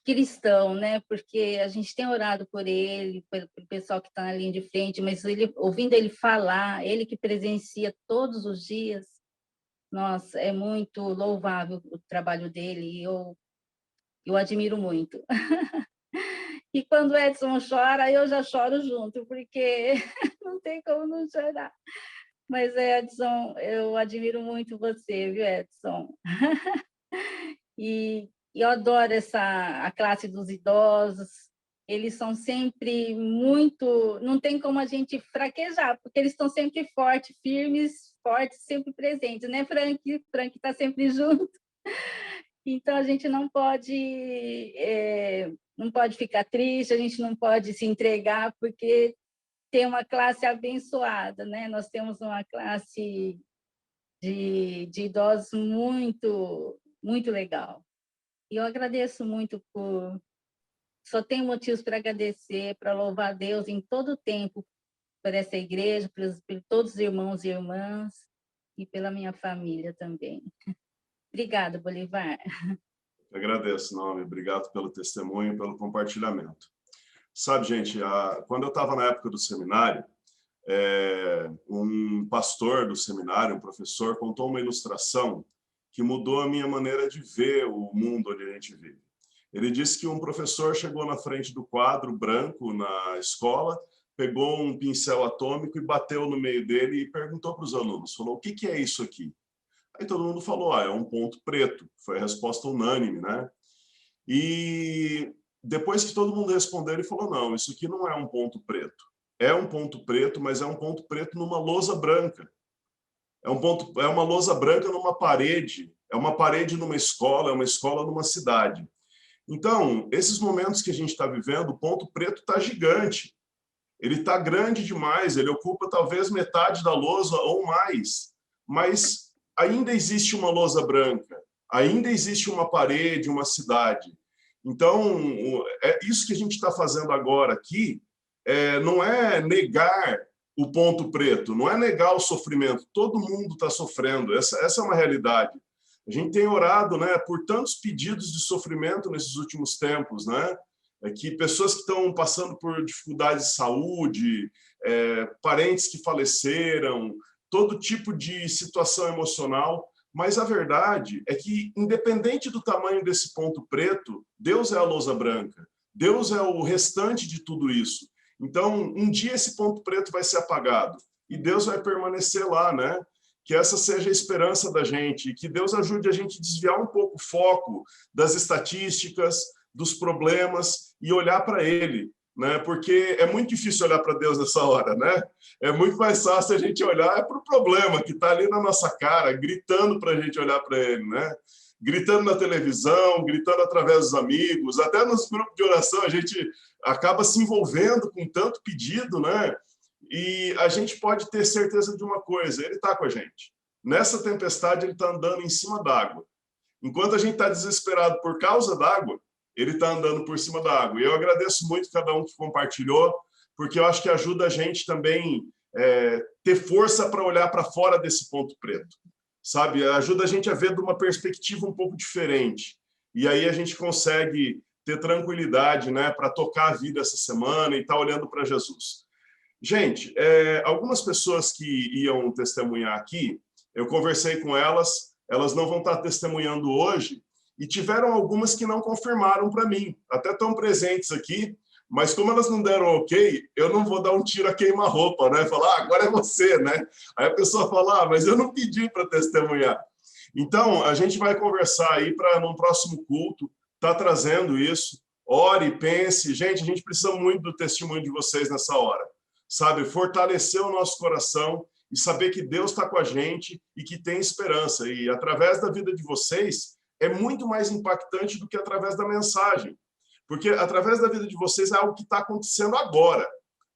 cristão, né? Porque a gente tem orado por ele, pelo pessoal que está na linha de frente, mas ouvindo ele falar, ele que presencia todos os dias, nossa, é muito louvável o trabalho dele, e eu admiro muito. E quando o Edson chora, eu já choro junto, porque não tem como não chorar. Mas, Edson, eu admiro muito você, viu, Edson? E eu adoro a classe dos idosos. Eles são sempre muito... Não tem como a gente fraquejar, porque eles estão sempre fortes, firmes, fortes, sempre presentes, né, Frank? Frank está sempre junto. Então, a gente não pode ficar triste, a gente não pode se entregar, porque tem uma classe abençoada, né? Nós temos uma classe de idosos muito, muito legal. E eu agradeço muito só tenho motivos para agradecer, para louvar a Deus em todo o tempo, por essa igreja, por todos os irmãos e irmãs, e pela minha família também. Obrigada, Bolivar. Agradeço, Naomi. Obrigado pelo testemunho, pelo compartilhamento. Sabe, gente, quando eu estava na época do seminário, um pastor do seminário, um professor, contou uma ilustração que mudou a minha maneira de ver o mundo onde a gente vive. Ele disse que um professor chegou na frente do quadro branco na escola, pegou um pincel atômico e bateu no meio dele e perguntou para os alunos, falou, o que é isso aqui? Aí todo mundo falou, é um ponto preto. Foi a resposta unânime, né? E depois que todo mundo respondeu, ele falou, não, isso aqui não é um ponto preto. É um ponto preto, mas é um ponto preto numa lousa branca. É uma lousa branca numa parede, é uma parede numa escola, é uma escola numa cidade. Então, esses momentos que a gente está vivendo, o ponto preto está gigante. Ele está grande demais, ele ocupa talvez metade da lousa ou mais, mas ainda existe uma lousa branca, ainda existe uma parede, uma cidade. Então, isso que a gente está fazendo agora aqui não é negar o ponto preto, não é negar o sofrimento. Todo mundo está sofrendo, essa é uma realidade. A gente tem orado, né, por tantos pedidos de sofrimento nesses últimos tempos, né? Que pessoas que estão passando por dificuldades de saúde, parentes que faleceram, todo tipo de situação emocional. Mas a verdade é que, independente do tamanho desse ponto preto, Deus é a lousa branca. Deus é o restante de tudo isso. Então, um dia esse ponto preto vai ser apagado e Deus vai permanecer lá, né? Que essa seja a esperança da gente, que Deus ajude a gente a desviar um pouco o foco das estatísticas, dos problemas e olhar para Ele, né? Porque é muito difícil olhar para Deus nessa hora, né? É muito mais fácil a gente olhar para o problema que está ali na nossa cara, gritando para a gente olhar para Ele, né? Gritando na televisão, gritando através dos amigos, até nos grupos de oração a gente acaba se envolvendo com tanto pedido, né? E a gente pode ter certeza de uma coisa, Ele está com a gente. Nessa tempestade, Ele está andando em cima d'água. Enquanto a gente está desesperado por causa d'água, Ele está andando por cima da água. E eu agradeço muito cada um que compartilhou, porque eu acho que ajuda a gente também ter força para olhar para fora desse ponto preto, sabe? Ajuda a gente a ver de uma perspectiva um pouco diferente. E aí a gente consegue ter tranquilidade, né, para tocar a vida essa semana e estar olhando para Jesus. Gente, algumas pessoas que iam testemunhar aqui, eu conversei com elas, elas não vão estar testemunhando hoje, e tiveram algumas que não confirmaram para mim, até estão presentes aqui, mas como elas não deram ok, eu não vou dar um tiro a queima-roupa, né? Falar, agora é você, né? Aí a pessoa fala, mas eu não pedi para testemunhar. Então, a gente vai conversar aí para, num próximo culto, tá trazendo isso. Ore, pense. Gente, a gente precisa muito do testemunho de vocês nessa hora, sabe? Fortalecer o nosso coração e saber que Deus está com a gente e que tem esperança. E através da vida de vocês, é muito mais impactante do que através da mensagem. Porque através da vida de vocês é algo que está acontecendo agora,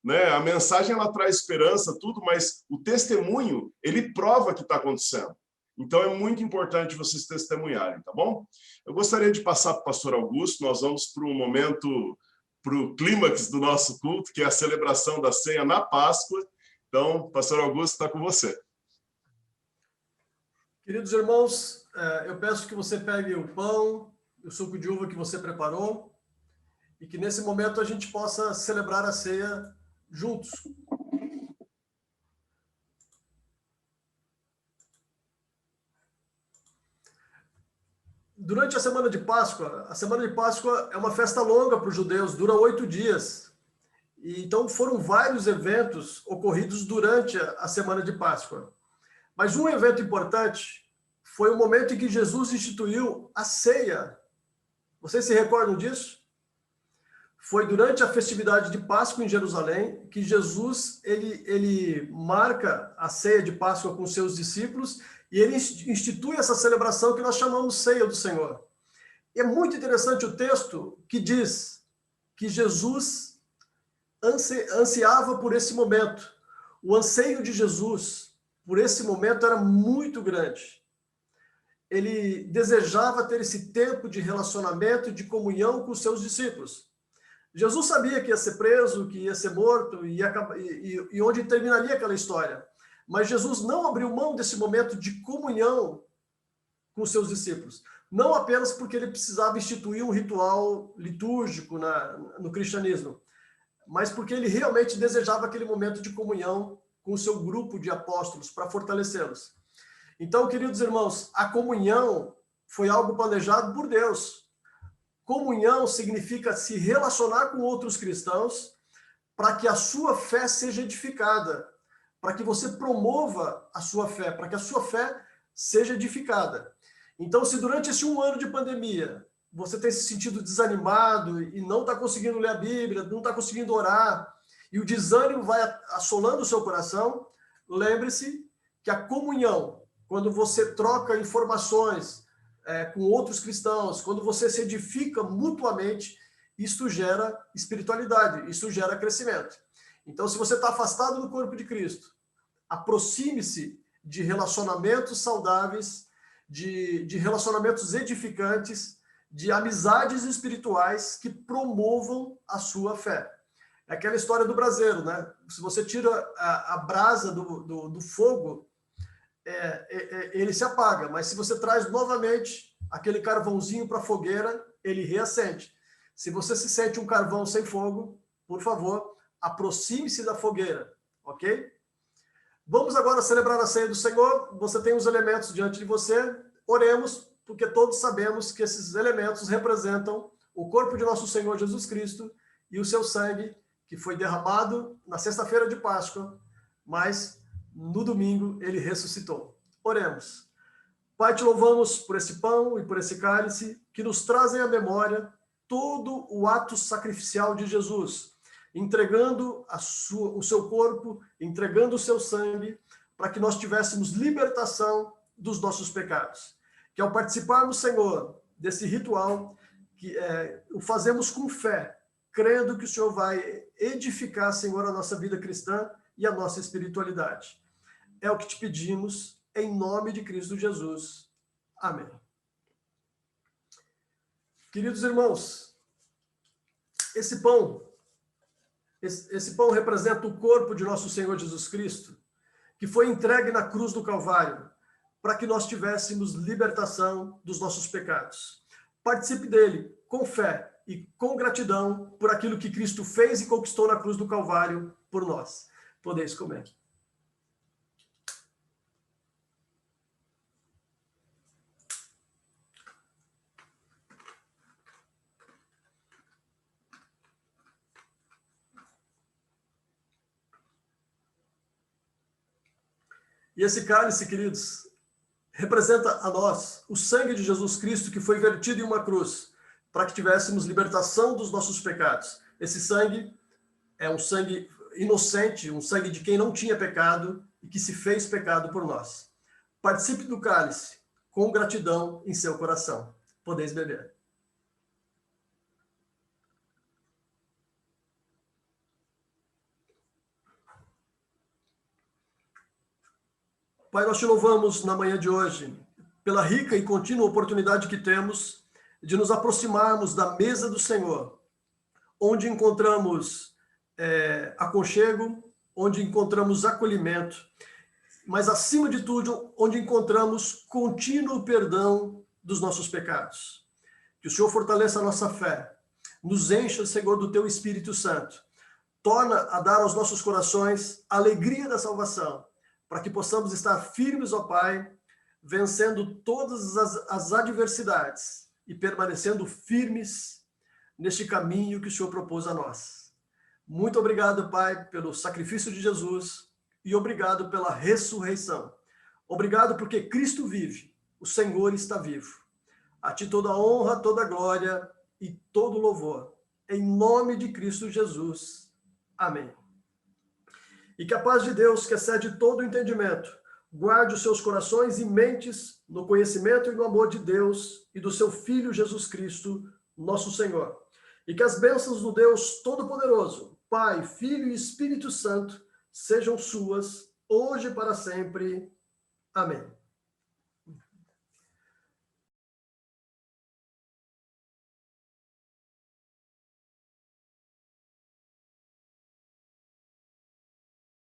né? A mensagem ela traz esperança, tudo, mas o testemunho, ele prova que está acontecendo. Então é muito importante vocês testemunharem, tá bom? Eu gostaria de passar para o pastor Augusto, nós vamos para o momento, para o clímax do nosso culto, que é a celebração da ceia na Páscoa. Então, pastor Augusto, está com você. Queridos irmãos, eu peço que você pegue o pão, o suco de uva que você preparou, e que nesse momento a gente possa celebrar a ceia juntos. Durante a Semana de Páscoa é uma festa longa para os judeus, dura 8 dias. E então foram vários eventos ocorridos durante a Semana de Páscoa. Mas um evento importante foi o momento em que Jesus instituiu a ceia. Vocês se recordam disso? Foi durante a festividade de Páscoa em Jerusalém que Jesus ele marca a ceia de Páscoa com seus discípulos e ele institui essa celebração que nós chamamos ceia do Senhor. E é muito interessante o texto que diz que Jesus ansiava por esse momento. O anseio de Jesus por esse momento era muito grande. Ele desejava ter esse tempo de relacionamento e de comunhão com os seus discípulos. Jesus sabia que ia ser preso, que ia ser morto e onde terminaria aquela história. Mas Jesus não abriu mão desse momento de comunhão com os seus discípulos. Não apenas porque ele precisava instituir um ritual litúrgico no cristianismo, mas porque ele realmente desejava aquele momento de comunhão com o seu grupo de apóstolos para fortalecê-los. Então, queridos irmãos, a comunhão foi algo planejado por Deus. Comunhão significa se relacionar com outros cristãos para que a sua fé seja edificada, para que você promova a sua fé, para que a sua fé seja edificada. Então, se durante esse 1 ano de pandemia você tem se sentido desanimado e não está conseguindo ler a Bíblia, não está conseguindo orar, e o desânimo vai assolando o seu coração, lembre-se que a comunhão, quando você troca informações com outros cristãos, quando você se edifica mutuamente, isto gera espiritualidade, isso gera crescimento. Então, se você está afastado do corpo de Cristo, aproxime-se de relacionamentos saudáveis, de relacionamentos edificantes, de amizades espirituais que promovam a sua fé. É aquela história do braseiro, né? Se você tira a brasa do fogo, ele se apaga, mas se você traz novamente aquele carvãozinho para a fogueira, ele reacende. Se você se sente um carvão sem fogo, por favor, aproxime-se da fogueira, ok? Vamos agora celebrar a ceia do Senhor. Você tem os elementos diante de você. Oremos, porque todos sabemos que esses elementos representam o corpo de nosso Senhor Jesus Cristo e o seu sangue, que foi derramado na sexta-feira de Páscoa, mas no domingo ele ressuscitou. Oremos. Pai, te louvamos por esse pão e por esse cálice que nos trazem à memória todo o ato sacrificial de Jesus, entregando o seu corpo, entregando o seu sangue, para que nós tivéssemos libertação dos nossos pecados. Que ao participarmos, Senhor, desse ritual, que o fazemos com fé, crendo que o Senhor vai edificar, Senhor, a nossa vida cristã e a nossa espiritualidade. É o que te pedimos, em nome de Cristo Jesus. Amém. Queridos irmãos, esse pão representa o corpo de nosso Senhor Jesus Cristo, que foi entregue na cruz do Calvário, para que nós tivéssemos libertação dos nossos pecados. Participe dele com fé e com gratidão por aquilo que Cristo fez e conquistou na cruz do Calvário por nós. Podeis comer. E esse cálice, queridos, representa a nós o sangue de Jesus Cristo que foi vertido em uma cruz para que tivéssemos libertação dos nossos pecados. Esse sangue é um sangue inocente, um sangue de quem não tinha pecado e que se fez pecado por nós. Participe do cálice com gratidão em seu coração. Podeis beber. Pai, nós te louvamos na manhã de hoje pela rica e contínua oportunidade que temos de nos aproximarmos da mesa do Senhor, onde encontramos aconchego, onde encontramos acolhimento, mas, acima de tudo, onde encontramos contínuo perdão dos nossos pecados. Que o Senhor fortaleça a nossa fé, nos encha, Senhor, do Teu Espírito Santo, torna a dar aos nossos corações a alegria da salvação, para que possamos estar firmes, ó Pai, vencendo todas as adversidades e permanecendo firmes neste caminho que o Senhor propôs a nós. Muito obrigado, Pai, pelo sacrifício de Jesus e obrigado pela ressurreição. Obrigado porque Cristo vive, o Senhor está vivo. A Ti toda a honra, toda a glória e todo o louvor. Em nome de Cristo Jesus. Amém. E que a paz de Deus, que excede todo o entendimento, guarde os seus corações e mentes no conhecimento e no amor de Deus e do seu Filho Jesus Cristo, nosso Senhor. E que as bênçãos do Deus Todo-Poderoso, Pai, Filho e Espírito Santo, sejam suas, hoje e para sempre. Amém.